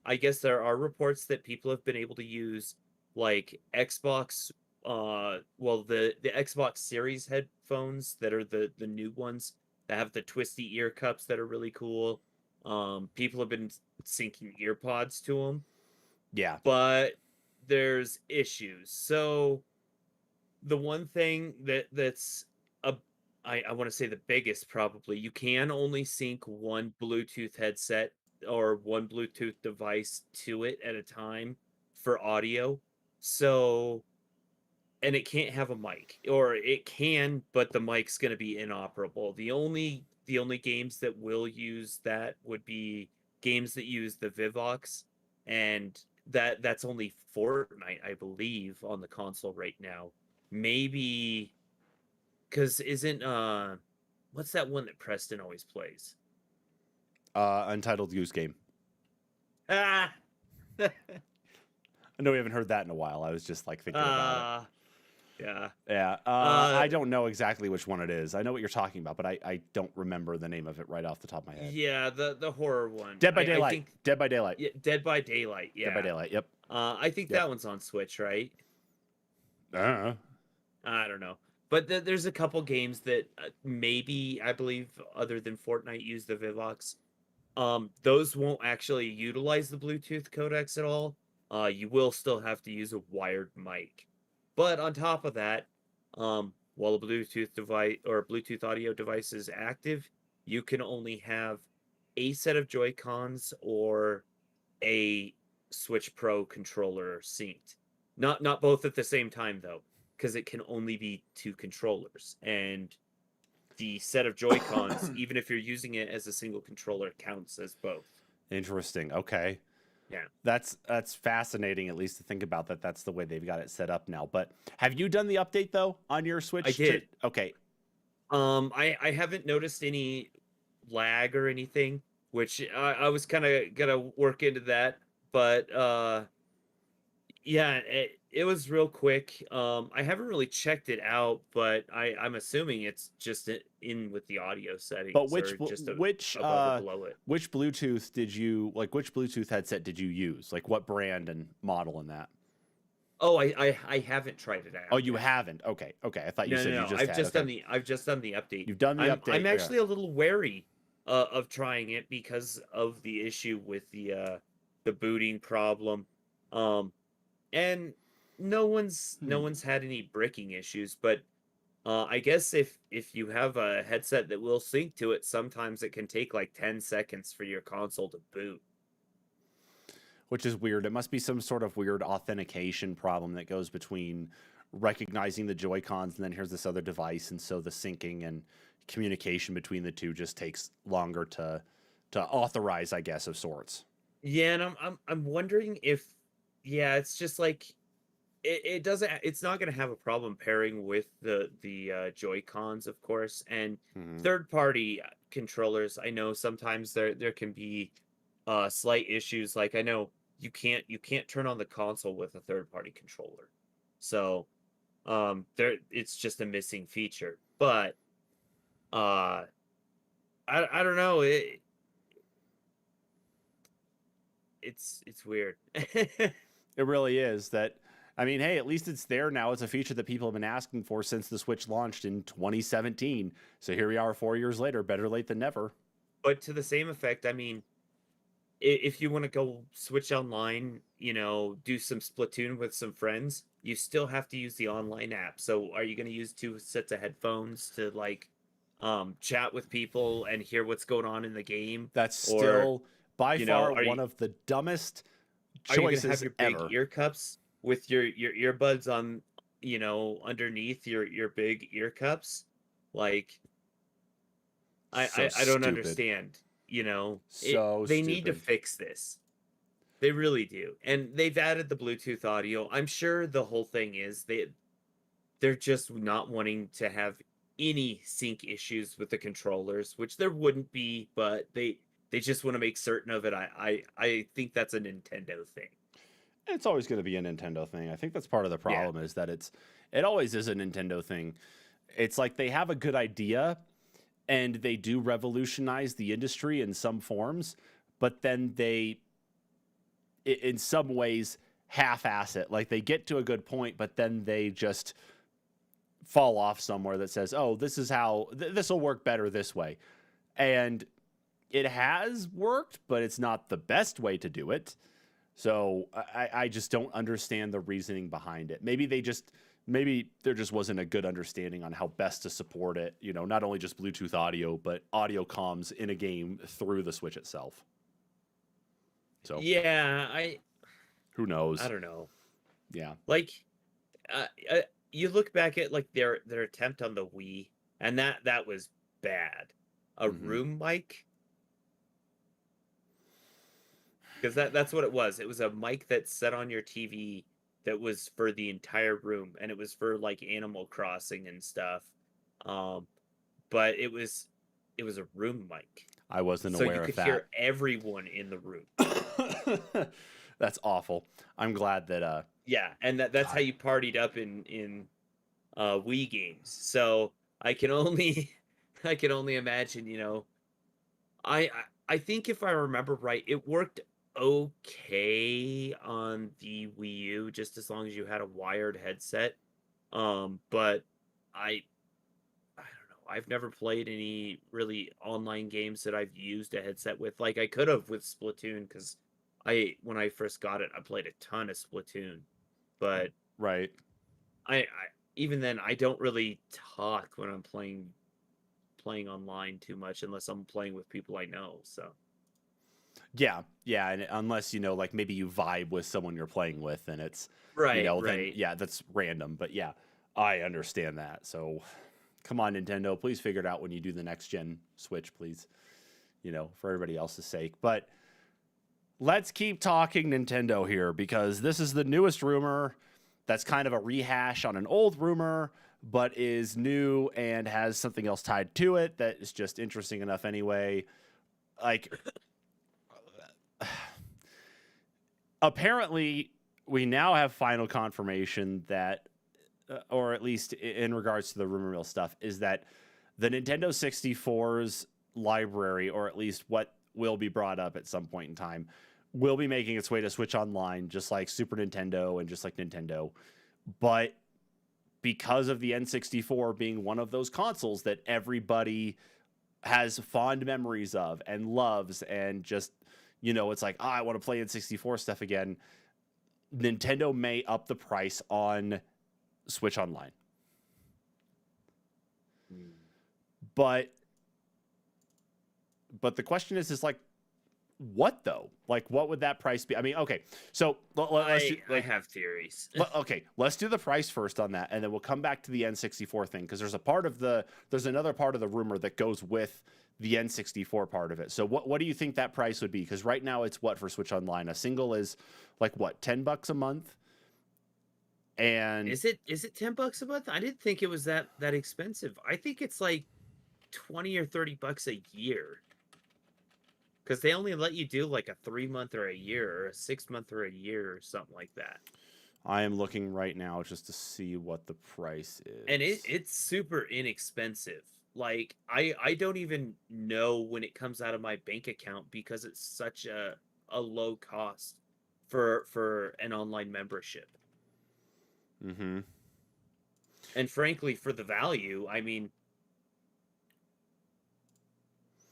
I guess there are reports that people have been able to use like Xbox, the Xbox Series headphones that are the new ones that have the twisty ear cups that are really cool. People have been syncing ear pods to them. Yeah. But there's issues. So the one thing that's I want to say the biggest, probably, you can only sync one Bluetooth headset or one Bluetooth device to it at a time for audio. So, and it can't have a mic, or it can, but the mic's going to be inoperable. The only games that will use that would be games that use the Vivox, and that's only Fortnite, I believe, on the console right now. Maybe because isn't what's that one that Preston always plays? Untitled Goose Game. I know we haven't heard that in a while. I was just thinking about it. Yeah. Yeah. I don't know exactly which one it is. I know what you're talking about, but I don't remember the name of it right off the top of my head. Yeah, the horror one. Dead by Daylight. Dead by Daylight. Yeah, Dead by Daylight. Yeah. Dead by Daylight. Yep. I think that one's on Switch, right? I don't know. But there's a couple games that maybe, I believe, other than Fortnite, use the Vivox. Those won't actually utilize the Bluetooth codecs at all. You will still have to use a wired mic. But on top of that, while a Bluetooth device or a Bluetooth audio device is active, you can only have a set of Joy-Cons or a Switch Pro controller synced. Not both at the same time, though, because it can only be two controllers. And the set of Joy-Cons, even if you're using it as a single controller, counts as both. Interesting. Okay. Yeah. That's fascinating, at least to think about that. That's the way they've got it set up now. But have you done the update, though, on your Switch? I did. Okay. I haven't noticed any lag or anything. which I was kind of gonna work into that, but yeah, it was real quick. I haven't really checked it out, but I'm assuming it's just in with the audio But settings or just which above or below it. which Bluetooth did you like? Which Bluetooth headset did you use? Like what brand and model in that? Oh, I haven't tried it Oh, out you yet. haven't. Okay, okay. I thought you No, said no, you no. just had. Okay, I've just done the update. you've done the I'm update. Okay. actually a little wary of trying it because of the issue with the booting problem. Um, and no Hmm. one's had any bricking issues, but I guess if you have a headset that will sync to it, sometimes it can take like 10 seconds for your console to boot. Which is weird. It must be some sort of weird authentication problem that goes between recognizing the Joy Cons and then here's this other device, and so the syncing and communication between the two just takes longer to authorize, I guess, of sorts. Yeah, and I'm wondering if yeah, it's just like it doesn't it's not going to have a problem pairing with the Joy Cons, of course, and Hmm. third party controllers. I know sometimes there can be slight issues. Like I know you can't turn on the console with a third party controller, so there it's just a missing feature. But uh, I don't know. It's weird. It really is that. I mean, hey, at least it's there now. It's a feature that people have been asking for since the Switch launched in 2017. So here we are 4 years later. Better late than never. But to the same effect, I mean, if you want to go switch online, do some Splatoon with some friends, you still have to use the online app. So are you going to use two sets of headphones to like chat with people and hear what's going on in the game? That's Or, still by far are you one of the dumbest going to have choices your big ever. ear cups with your earbuds on, underneath your big ear cups? Like So I don't stupid. understand. So They need to stupid. fix this. They really do. And they've added the Bluetooth audio. I'm sure the whole thing is they're just not wanting to have any sync issues with the controllers, which there wouldn't be, but they just want to make certain of it. I think that's a Nintendo thing. It's always going to be a Nintendo thing. I think that's part of the Yeah. problem is that it always is a Nintendo thing. It's like they have a good idea and they do revolutionize the industry in some forms, but then they in some ways half-ass it. Like they get to a good point, but then they just fall off somewhere that says, "Oh, this is how this will work better this way." And it has worked, but it's not the best way to do it. So I just don't understand the reasoning behind it. Maybe there just wasn't a good understanding on how best to support it. Not only just Bluetooth audio, but audio comms in a game through the Switch itself. So Yeah, who I knows? don't know. Yeah. Like uh, uh, you look back at like their attempt on the Wii, and that was bad. A Hmm. room mic, because that's what it was. It was a mic that set on your TV that was for the entire room, and it was for like Animal Crossing and stuff. Um, but it was a room mic, I wasn't so you aware of could that. hear everyone in the room. That's awful. I'm glad that Yeah, and that's how God. you partied up in Wii games. So I can only I can only imagine. I think if I remember right, it worked okay on the Wii U, just as long as you had a wired headset. But I don't know. I've never played any really online games that I've used a headset with. Like I could have with Splatoon, because I when I first got it, I played a ton of Splatoon. But Right. I even then I don't really talk when I'm playing online too much unless I'm playing with people I know. So Yeah, yeah, and unless like maybe you vibe with someone you're playing with, and it's right, then right. yeah, that's random. But yeah, I understand that. So come on, Nintendo, please figure it out when you do the next gen Switch, please. For everybody else's sake. But let's keep talking Nintendo here because this is the newest rumor that's kind of a rehash on an old rumor, but is new and has something else tied to it that is just interesting enough anyway. like apparently we now have final confirmation that, or at least in regards to the rumor mill stuff, is that the Nintendo 64's library, or at least what will be brought up at some point in time, will be making its way to Switch Online, just like Super Nintendo and just like Nintendo. But because of the N64 being one of those consoles that everybody has fond memories of and loves, and just, it's like, I want to play N64 stuff again, Nintendo may up the price on Switch Online. But the question is like, what though? Like, what would that price be? I mean, okay, so I have theories. Okay, let's do the price first on that, and then we'll come back to the N64 thing, because there's another part of the rumor that goes with the N64 part of it. So what do you think that price would be? Because right now it's what for Switch Online? A single is like what, $10 a month? And is it $10 a month? I didn't think it was that expensive. I think it's like $20 or $30 a year. Because they only let you do like a 3-month or a year, or a 6-month or a year, or something like that. I am looking right now just to see what the price is. And it's super inexpensive. Like, I don't even know when it comes out of my bank account, because it's such a low cost for an online membership. Mm-hmm. And frankly, for the value, I mean,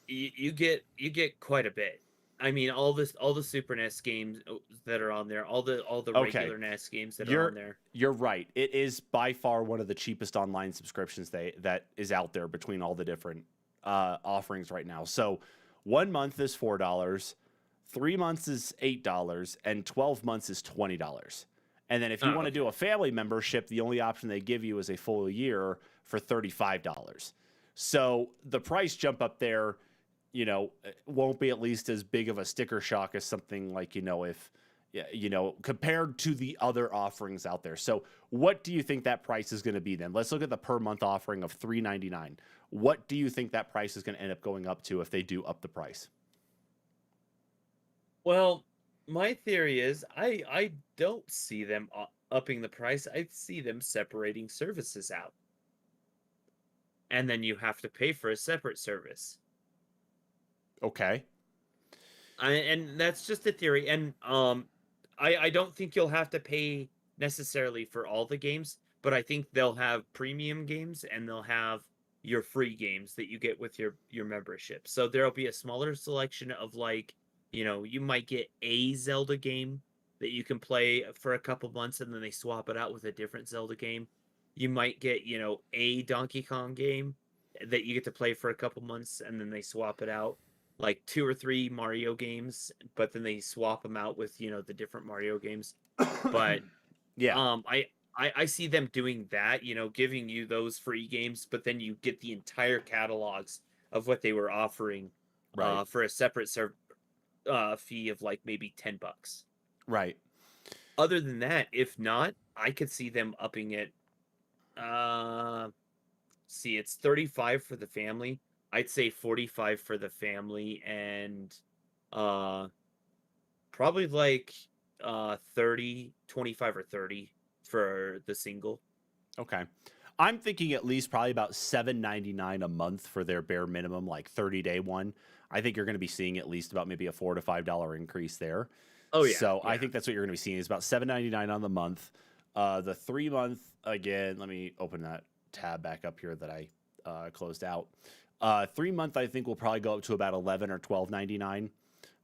you get quite a bit. I mean, all the Super NES games that are on there, all the regular NES games that are on there. You're right. It is by far one of the cheapest online subscriptions that is out there between all the different offerings right now. So 1 month is $4, 3 months is $8, and 12 months is $20. And then if you want to do a family membership, the only option they give you is a full year for $35. So the price jump up there, won't be at least as big of a sticker shock as something like, if, compared to the other offerings out there. So what do you think that price is going to be then? Let's look at the per month offering of $3.99. What do you think that price is going to end up going up to if they do up the price? Well, my theory is I don't see them upping the price. I see them separating services out. And then you have to pay for a separate service. Okay. And that's just a theory. And I don't think you'll have to pay necessarily for all the games, but I think they'll have premium games, and they'll have your free games that you get with your membership. So there'll be a smaller selection of, like, you might get a Zelda game that you can play for a couple months, and then they swap it out with a different Zelda game. You might get, a Donkey Kong game that you get to play for a couple months, and then they swap it out. Like 2 or 3 Mario games, but then they swap them out with, the different Mario games. But yeah, I see them doing that, giving you those free games, but then you get the entire catalogs of what they were offering for a separate fee of like maybe $10. Right. Other than that, if not, I could see them upping it. See, it's $35 for the family. I'd say $45 for the family, and probably like 25 or 30 for the single. Okay. I'm thinking at least probably about $7.99 a month for their bare minimum, like 30-day one. I think you're going to be seeing at least about maybe a $4 to $5 increase there. Oh yeah. So I think that's what you're going to be seeing is about $7.99 on the month. The 3 month, again, let me open that tab back up here that I closed out. 3 month, I think will probably go up to about $11 or $12.99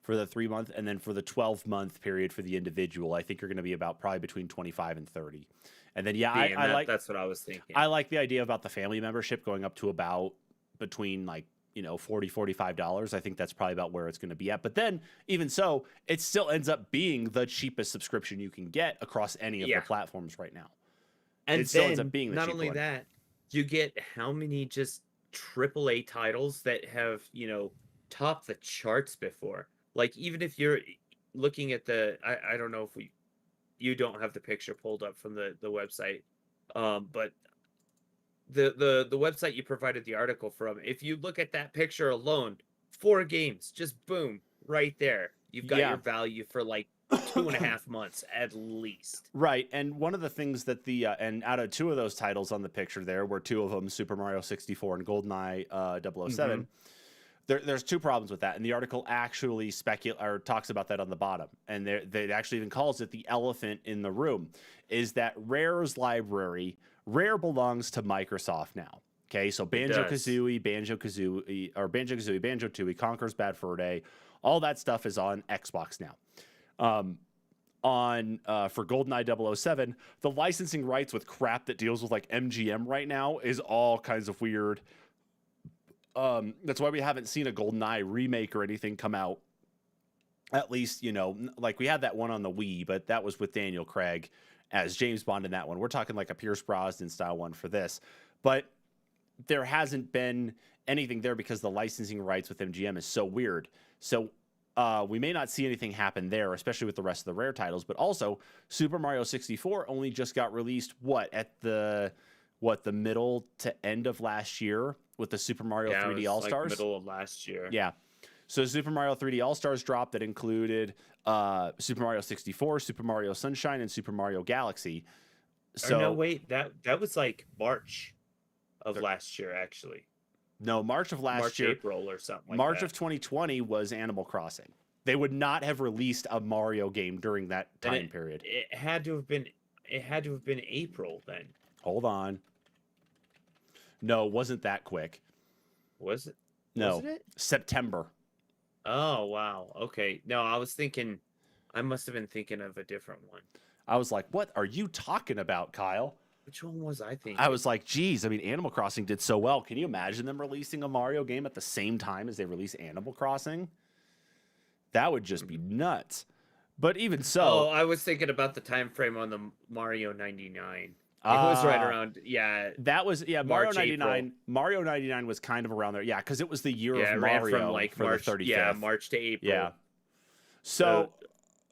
for the 3 month, and then for the 12-month period for the individual, I think you're going to be about probably between 25 and 30. And then I like that's what I was thinking. I like the idea about the family membership going up to about between like $40, $45. I think that's probably about where it's going to be at. But then even so, it still ends up being the cheapest subscription you can get across any of the platforms right now. And it still ends up being the not only one. that, you get how many just AAA titles that have, topped the charts before. Like, even if you're looking at I don't know if you don't have the picture pulled up from the website, but the website you provided the article from, if you look at that picture alone, 4 games, just boom, right there. You've got Yeah. your value for like 2.5 months at least. Right, and one of the things that and out of 2 of those titles on the picture there were 2 of them, Super Mario 64 and GoldenEye 007. There's 2 problems with that, and the article actually talks about that on the bottom, and they actually even calls it the elephant in the room, is that Rare's library, Rare belongs to Microsoft now. Okay, so Banjo-Kazooie, Banjo-Tooie, Conker's Bad Fur Day, all that stuff is on Xbox now. For GoldenEye 007, the licensing rights with crap that deals with like MGM right now is all kinds of weird. That's why we haven't seen a GoldenEye remake or anything come out. At least, like we had that one on the Wii, but that was with Daniel Craig as James Bond in that one. We're talking like a Pierce Brosnan style one for this. But there hasn't been anything there because the licensing rights with MGM is so weird. So we may not see anything happen there, especially with the rest of the Rare titles. But also, Super Mario 64 only just got released, at the middle to end of last year with the Super Mario 3D All-Stars? Like middle of last year. Yeah. So Super Mario 3D All-Stars dropped that included Super Mario 64, Super Mario Sunshine, and Super Mario Galaxy. So no, wait, that was like March of last year, actually. No, March of last year. April or something like March that. of 2020 was Animal Crossing. They would not have released a Mario game during that time period. It had to have been April then. Hold on. No, it wasn't that quick. Was it? No. Wasn't it? September. Oh, wow. Okay. No, I must have been thinking of a different one. I was like, what are you talking about, Kyle? Which one was I thinking? I was like, geez, Animal Crossing did so well. Can you imagine them releasing a Mario game at the same time as they release Animal Crossing? That would just be nuts. But even so... Oh, I was thinking about the time frame on the Mario 99. It was right around, That was, Mario 99. April. Mario 99 was kind of around there. Yeah, because it was the year of Mario from like for March, the 35th. Yeah, March to April. Yeah. So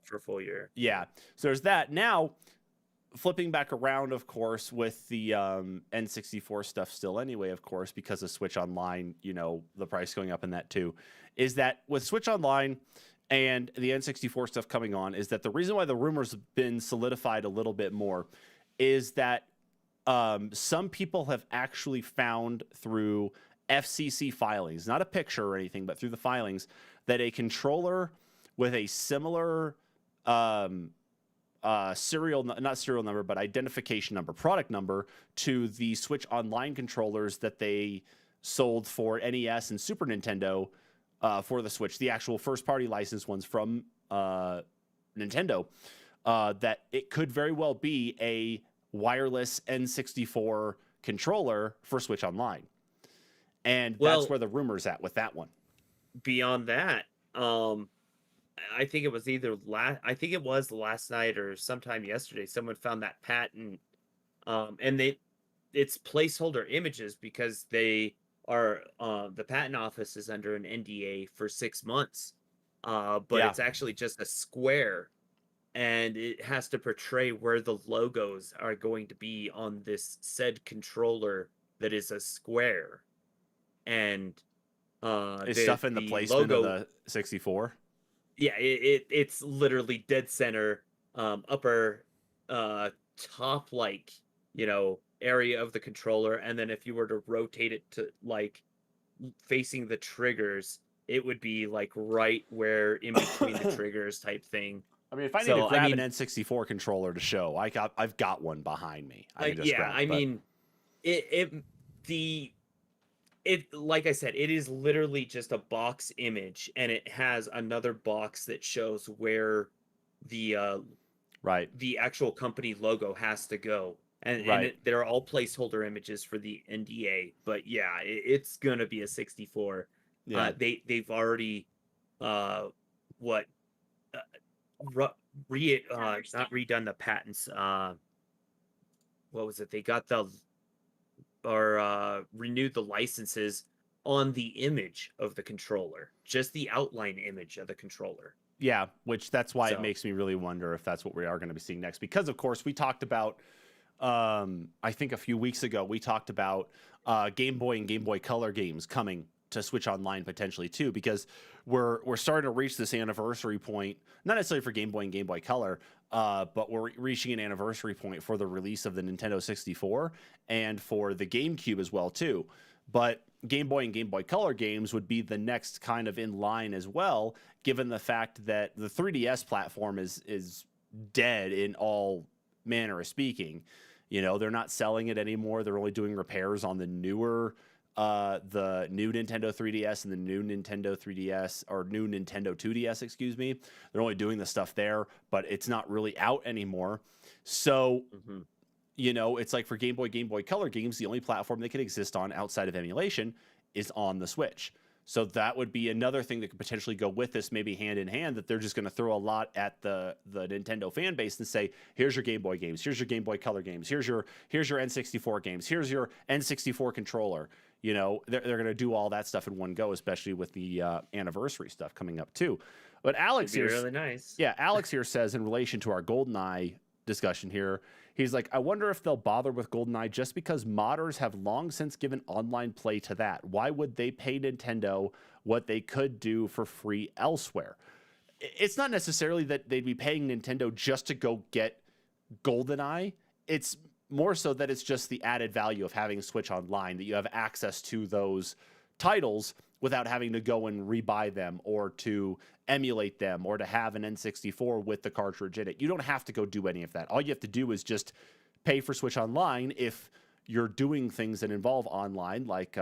for a full year. Yeah. So there's that. Now, flipping back around, of course, with the N64 stuff still anyway, of course, because of Switch Online, the price going up in that too, is that with Switch Online and the N64 stuff coming on, is that the reason why the rumors have been solidified a little bit more is that some people have actually found through FCC filings, not a picture or anything, but through the filings, that a controller with a similar not serial number, but identification number, product number to the Switch Online controllers that they sold for NES and Super Nintendo for the Switch, the actual first-party licensed ones from Nintendo, that it could very well be a wireless N64 controller for Switch Online. And that's where the rumor's at with that one. Beyond that, I think it was last night or sometime yesterday, someone found that patent, and it's placeholder images because they are the patent office is under an NDA for 6 months, but it's actually just a square, and it has to portray where the logos are going to be on this said controller that is a square, and is stuff in the placement of the 64? Yeah, it's literally dead center, upper top, like, area of the controller, and then if you were to rotate it to like facing the triggers, it would be like right where in between the triggers type thing. I mean, if I need to grab an N64 controller to show, I've got one behind me. It like I said, it is literally just a box image, and it has another box that shows where the actual company logo has to go, and they're all placeholder images for the NDA. But it's gonna be a 64. Yeah. They've already not redone the patents. What was it? They got renewed the licenses on the image of the controller, just the outline image of the controller. Yeah, which that's why it makes me really wonder if that's what we are going to be seeing next. Because, of course, we talked about, I think a few weeks ago, we talked about Game Boy and Game Boy Color games coming to Switch Online potentially too, because we're starting to reach this anniversary point, not necessarily for Game Boy and Game Boy Color, but we're reaching an anniversary point for the release of the Nintendo 64 and for the GameCube as well too. But Game Boy and Game Boy Color games would be the next kind of in line as well, given the fact that the 3DS platform is dead in all manner of speaking. You know, they're not selling it anymore. They're only doing repairs on the newer, the new Nintendo 3DS and the new Nintendo 3DS, or new Nintendo 2DS, excuse me. They're only doing the stuff there, but it's not really out anymore. So, you know, it's like for Game Boy Color games, the only platform they could exist on outside of emulation is on the Switch. So that would be another thing that could potentially go with this, maybe hand in hand, that they're just going to throw a lot at the Nintendo fan base and say, here's your Game Boy games, here's your Game Boy Color games, here's your N64 games, here's your N64 controller. You know, they're going to do all that stuff in one go, especially with the anniversary stuff coming up too. But Alex here, really nice. Yeah, Alex here says in relation to our GoldenEye discussion here, he's like, I wonder if they'll bother with GoldenEye just because modders have long since given online play to that. Why would they pay Nintendo what they could do for free elsewhere? It's not necessarily that they'd be paying Nintendo just to go get GoldenEye. It's more so that it's just the added value of having Switch Online, that you have access to those titles without having to go and rebuy them or to emulate them or to have an N64 with the cartridge in it. You don't have to go do any of that. All you have to do is just pay for Switch Online if you're doing things that involve online, like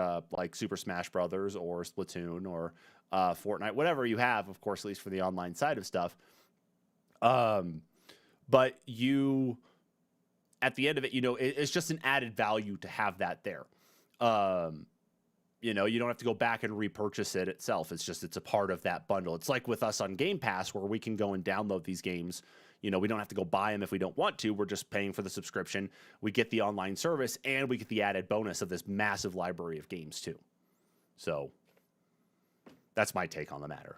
Super Smash Brothers or Splatoon or Fortnite, whatever you have, of course, at least for the online side of stuff. But you, at the end of it, you know, it's just an added value to have that there. You know, you don't have to go back and repurchase it itself. It's a part of that bundle. It's like with us on Game Pass, where we can go and download these games. You know, we don't have to go buy them if we don't want to. We're just paying for the subscription. We get the online service, and we get the added bonus of this massive library of games too. So that's my take on the matter.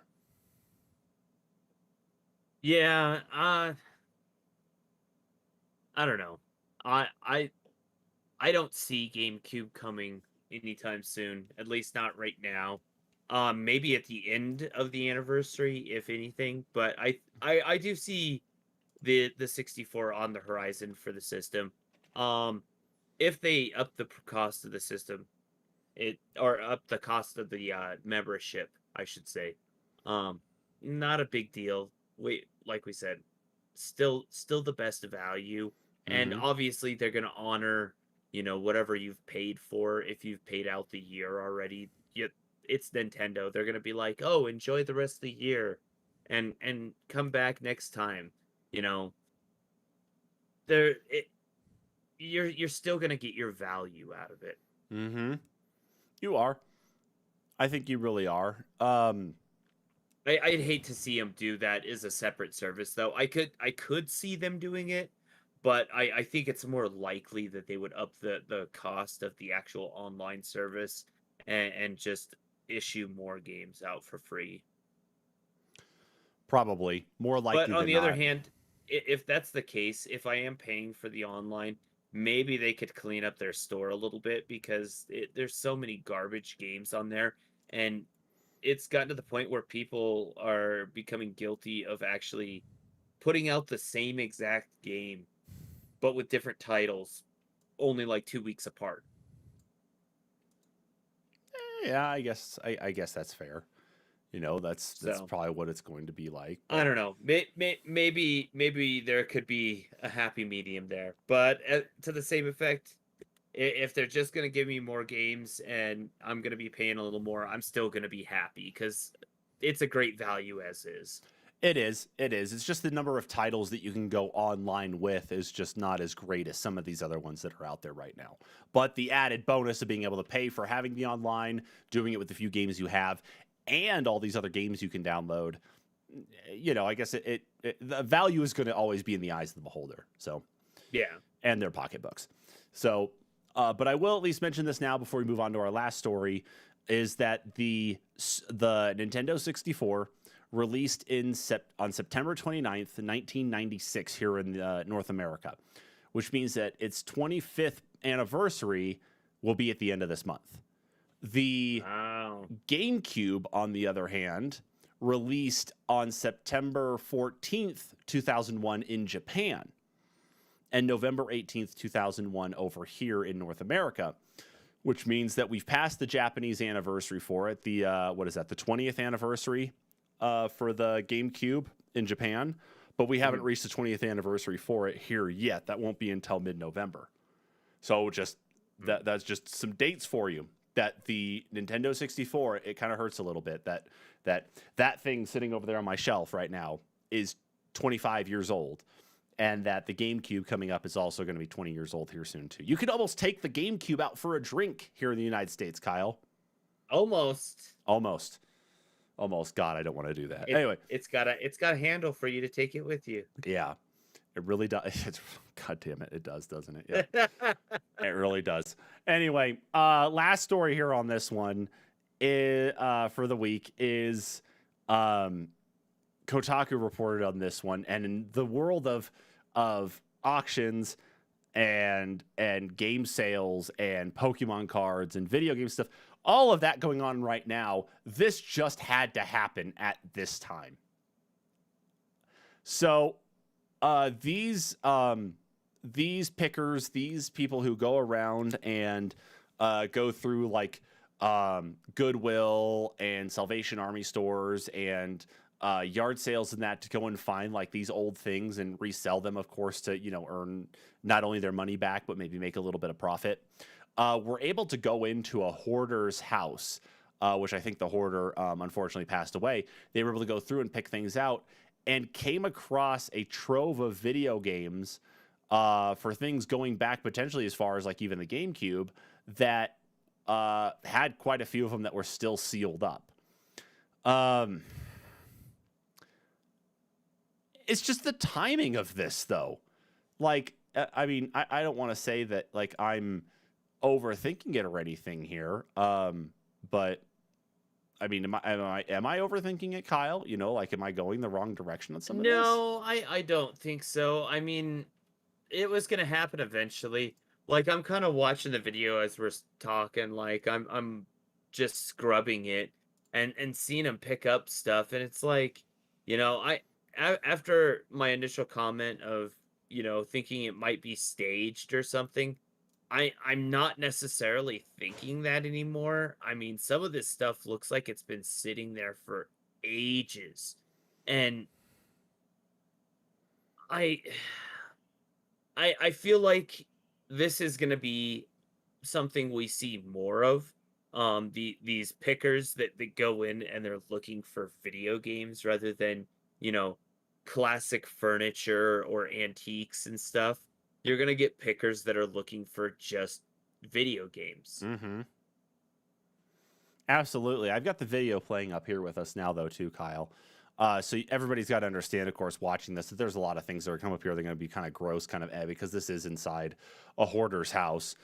Yeah, I don't know. I don't see GameCube coming anytime soon, at least not right now. Maybe at the end of the anniversary, if anything. But I do see the 64 on the horizon for the system. If they up the cost of the system, or up the cost of the membership, I should say. Not a big deal. Like we said, still the best value, and obviously they're gonna honor, you know, whatever you've paid for. If you've paid out the year already, it's Nintendo. They're gonna be like, oh, enjoy the rest of the year, and come back next time. You know, you're still gonna get your value out of it. You are. I think you really are. I'd hate to see them do that as a separate service, though. I could see them doing it, but I think it's more likely that they would up the cost of the actual online service and just issue more games out for free. Probably more likely. But on the other hand, if that's the case, if I am paying for the online, maybe they could clean up their store a little bit, because there's so many garbage games on there, and it's gotten to the point where people are becoming guilty of actually putting out the same exact game, but with different titles, only like 2 weeks apart. Yeah, I guess that's fair. You know, that's probably what it's going to be like. I don't know. Maybe there could be a happy medium there, but to the same effect, if they're just going to give me more games and I'm going to be paying a little more, I'm still going to be happy, because it's a great value as is. It is. It's just the number of titles that you can go online with is just not as great as some of these other ones that are out there right now. But the added bonus of being able to pay for having the online, doing it with the few games you have, and all these other games you can download, you know, I guess the value is going to always be in the eyes of the beholder. So, yeah, and their pocketbooks. So, but I will at least mention this now before we move on to our last story, is that the Nintendo 64 released on September 29th, 1996 here in North America, which means that its 25th anniversary will be at the end of this month. The wow. GameCube, on the other hand, released on September 14th, 2001 in Japan, and November 18th, 2001 over here in North America, which means that we've passed the Japanese anniversary for it. The, what is that, the 20th anniversary for the GameCube in Japan, but we haven't reached the 20th anniversary for it here yet. That won't be until mid-November. So just that's just some dates for you. That the Nintendo 64, it kind of hurts a little bit that thing sitting over there on my shelf right now is 25 years old, and that the GameCube coming up is also going to be 20 years old here soon too. You could almost take the GameCube out for a drink here in the United States, Kyle. Almost. God, I don't want to do that. Anyway, it's got a handle for you to take it with you. Yeah, it really does. God damn it, it does, doesn't it? Yeah. It really does. Anyway, last story here on this one is, for the week is Kotaku reported on this one, and in the world of auctions and game sales and Pokemon cards and video game stuff, all of that going on right now, this just had to happen at this time. So these pickers, these people who go around and go through like Goodwill and Salvation Army stores and yard sales and that to go and find like these old things and resell them, of course, to, you know, earn not only their money back, but maybe make a little bit of profit. Were able to go into a hoarder's house, which I think the hoarder unfortunately passed away. They were able to go through and pick things out and came across a trove of video games for things going back potentially as far as like even the GameCube that had quite a few of them that were still sealed up. It's just the timing of this, though. Like, I mean, I don't want to say that like I'm overthinking it or anything here, but I mean, am I overthinking it, Kyle? You know, like, am I going the wrong direction on some of this? No, I don't think so. I mean, it was gonna happen eventually. Like, I'm kind of watching the video as we're talking. Like, I'm just scrubbing it and seeing him pick up stuff, and it's like, you know, after my initial comment of, you know, thinking it might be staged or something, I'm not necessarily thinking that anymore. I mean, some of this stuff looks like it's been sitting there for ages, and I feel like this is going to be something we see more of. These pickers that go in and they're looking for video games rather than, you know, classic furniture or antiques and stuff. You're going to get pickers that are looking for just video games. Mm-hmm. Absolutely. I've got the video playing up here with us now, though, too, Kyle. So everybody's got to understand, of course, watching this, that there's a lot of things that are coming up here. They're going to be kind of gross, kind of because this is inside a hoarder's house.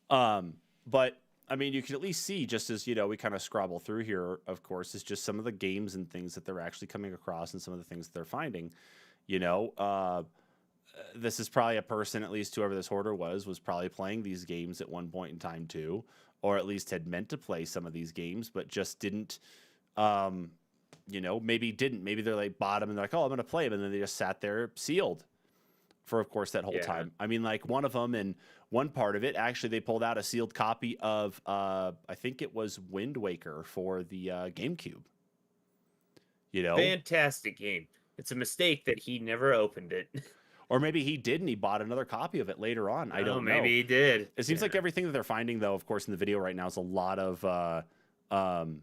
But, I mean, you can at least see, just as, you know, we kind of scrabble through here, of course, is just some of the games and things that they're actually coming across and some of the things that they're finding. You know, this is probably a person, at least whoever this hoarder was probably playing these games at one point in time, too, or at least had meant to play some of these games, but just didn't, you know, maybe didn't. Maybe they're like bought them and they're like, oh, I'm going to play them. And then they just sat there sealed for, of course, that whole time. I mean, like one of them in one part of it, actually, they pulled out a sealed copy of, I think it was Wind Waker for the GameCube. You know? Fantastic game. It's a mistake that he never opened it. Or maybe he did and he bought another copy of it later on. I don't know. Maybe he did. It seems like everything that they're finding, though, of course, in the video right now is a lot of Xbox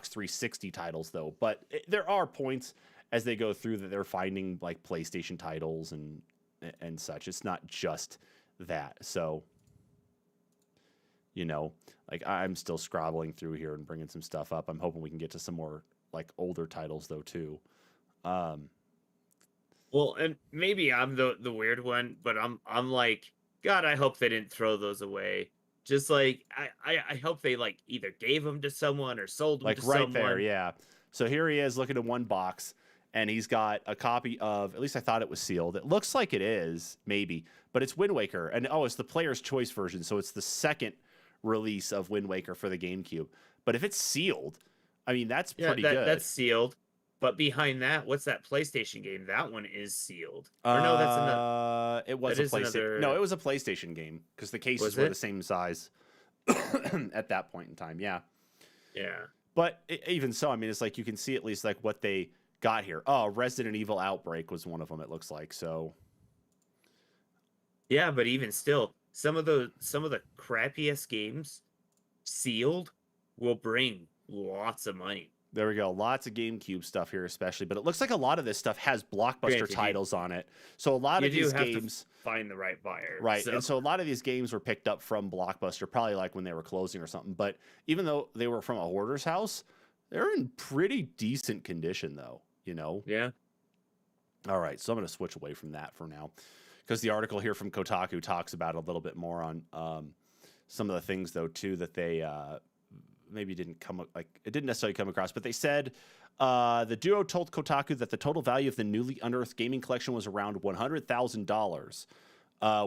360 titles, though. But there are points as they go through that they're finding like PlayStation titles and such. It's not just that. So, you know, like I'm still scrobbling through here and bringing some stuff up. I'm hoping we can get to some more like older titles, though, too. Well, and maybe I'm the weird one, but I'm like, God, I hope they didn't throw those away. Just like I hope they like either gave them to someone or sold them like to right someone. there, yeah. So here he is looking at one box, and he's got a copy of, at least I thought it was sealed. It looks like it is, maybe, but it's Wind Waker, and it's the player's choice version, so it's the second release of Wind Waker for the GameCube. But if it's sealed, I mean, that's Yeah, pretty good. that's sealed. But behind that, what's that PlayStation game? That one is sealed. Or no, that's another. It was That a is PlayStation. No, another. it was a PlayStation game because the cases Was were the it? same size at that point in time. Yeah. Yeah. But even so, I mean, it's like you can see at least like what they got here. Oh, Resident Evil Outbreak was one of them, it looks like. So Yeah, but even still, some of the crappiest games sealed will bring lots of money. there we go. Lots of GameCube stuff here, especially. But it looks like a lot of this stuff has blockbuster Granted, titles on it. So a lot You of do these have games. to find the right buyer. Right. So. And so a lot of these games were picked up from Blockbuster, probably like when they were closing or something. But even though they were from a hoarder's house, they're in pretty decent condition, though, you know? Yeah. All right. So I'm going to switch away from that for now because the article here from Kotaku talks about a little bit more on some of the things, though, too, that they maybe didn't it didn't necessarily come across. But they said the duo told Kotaku that the total value of the newly unearthed gaming collection was around $100,000.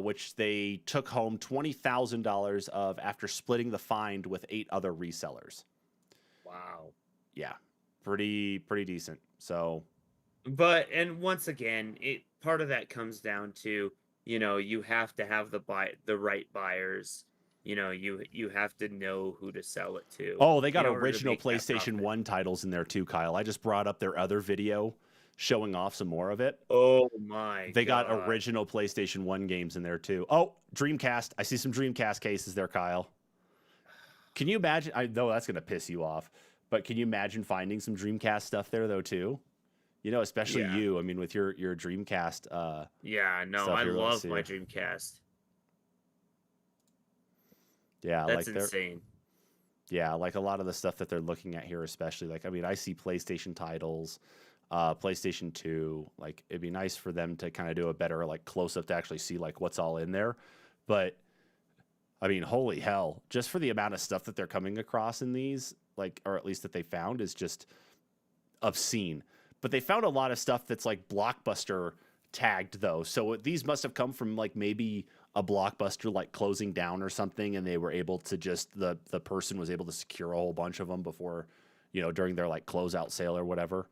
Which they took home $20,000 of after splitting the find with 8 other resellers. Wow. Yeah, pretty decent. So, But and once again, part of that comes down to, you have to have the right buyers. You have to know who to sell it to. oh, they got in order to original make that PlayStation profit. 1 titles in there too, Kyle. I just brought up their other video showing off some more of it. Oh my They got God. original PlayStation 1 games in there too. Oh, Dreamcast. I see some Dreamcast cases there, Kyle. Can you imagine? I know that's going to piss you off, but can you imagine finding some Dreamcast stuff there though too? Especially Yeah. you. I mean, with your Dreamcast. Yeah, no, stuff I here, let's love see. my Dreamcast. Yeah, That's like they're insane. yeah, like a lot of the stuff that they're looking at here, especially like I mean, I see PlayStation titles, PlayStation 2. Like it'd be nice for them to kind of do a better like close up to actually see like what's all in there, but. I mean, holy hell, just for the amount of stuff that they're coming across in these, like, or at least that they found, is just obscene. But they found a lot of stuff that's like Blockbuster tagged, though. So these must have come from like maybe a Blockbuster like closing down or something, and they were able to just, the person was able to secure a whole bunch of them before, during their like closeout sale or whatever.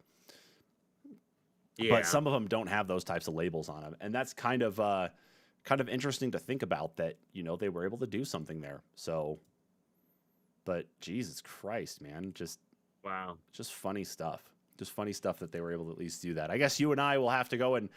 Yeah. But some of them don't have those types of labels on them. And that's kind of interesting to think about that, they were able to do something there. So, but Jesus Christ, man, Wow. just funny stuff. Just funny stuff that they were able to at least do that. I guess you and I will have to go and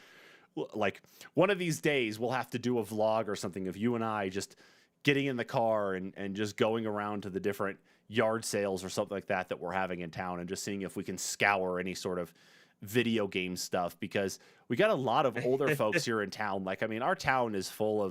like one of these days we'll have to do a vlog or something of you and I just getting in the car and just going around to the different yard sales or something like that we're having in town and just seeing if we can scour any sort of video game stuff, because we got a lot of older folks here in town. Like, I mean, our town is full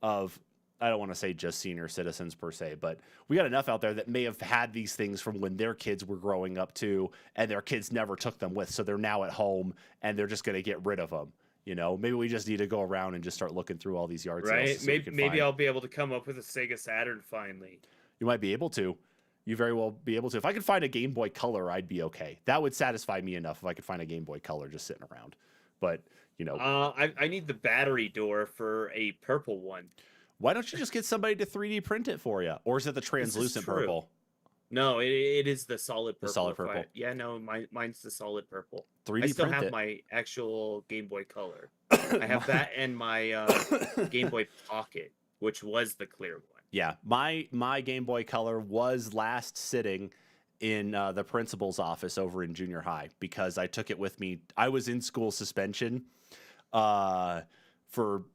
of I don't want to say just senior citizens per se, but we got enough out there that may have had these things from when their kids were growing up too, and their kids never took them with, so they're now at home and they're just going to get rid of them. Maybe we just need to go around and just start looking through all these yard sales. Right? To see what we can Maybe find. I'll be able to come up with a Sega Saturn finally. You might be able to. You very well be able to. If I could find a Game Boy Color, I'd be okay. That would satisfy me enough if I could find a Game Boy Color just sitting around. But, I need the battery door for a purple one. why don't you just get somebody to 3D print it for you? Or is it the translucent true. purple? No, it is the solid purple. The solid purple. Yeah, no, mine's the solid purple. 3D I still print have it. my actual Game Boy Color. I have that and my Game Boy Pocket, which was the clear one. Yeah, my Game Boy Color was last sitting in the principal's office over in junior high because I took it with me. I was in school suspension for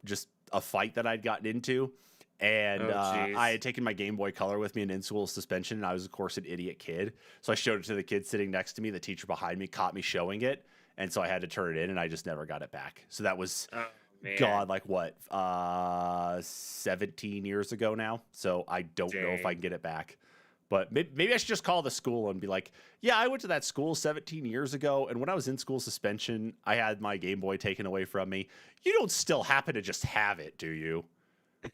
just a fight that I'd gotten into. And I had taken my Game Boy Color with me in school suspension, and I was, of course, an idiot kid. So I showed it to the kid sitting next to me. The teacher behind me caught me showing it, and so I had to turn it in, and I just never got it back. So that was, God, like what, 17 years ago now? So I don't know if I can get it back. But maybe I should just call the school and be like, yeah, I went to that school 17 years ago, and when I was in school suspension, I had my Game Boy taken away from me. You don't still happen to just have it, do you?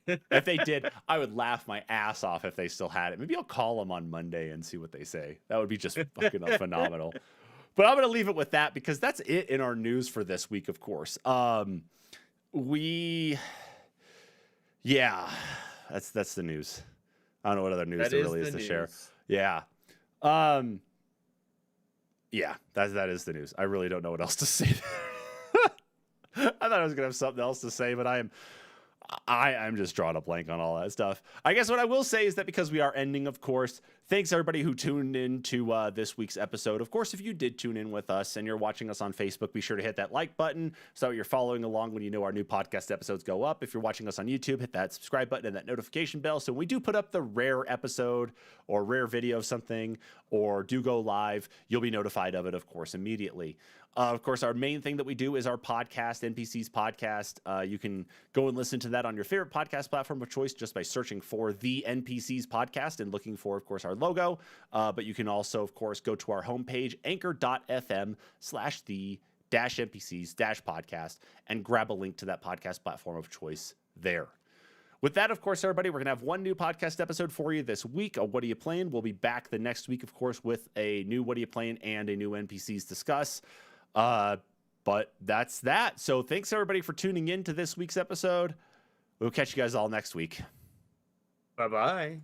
If they did, I would laugh my ass off if they still had it. Maybe I'll call them on Monday and see what they say. That would be just fucking phenomenal. But I'm going to leave it with that because that's it in our news for this week, of course. Yeah, that's the news. I don't know what other news there really is to share. Yeah. Yeah, that is the news. I really don't know what else to say. I thought I was gonna have something else to say, but I'm just drawing a blank on all that stuff. I guess what I will say is that because we are ending, of course, thanks everybody who tuned in to this week's episode. Of course, if you did tune in with us and you're watching us on Facebook, be sure to hit that like button so you're following along when you know our new podcast episodes go up. If you're watching us on YouTube, hit that subscribe button and that notification bell. So when we do put up the rare episode or rare video of something or do go live, you'll be notified of it, of course, immediately. Of course, our main thing that we do is our podcast, NPCs podcast. You can go and listen to that on your favorite podcast platform of choice just by searching for the NPCs podcast and looking for, of course, our logo. But you can also, of course, go to our homepage, anchor.fm/the-NPCs-podcast, and grab a link to that podcast platform of choice there. With that, of course, everybody, we're going to have one new podcast episode for you this week. What Are You Playing? We'll be back the next week, of course, with a new What Are You Playing and a new NPCs Discuss. But that's that. So thanks, everybody, for tuning in to this week's episode. We'll catch you guys all next week. Bye-bye.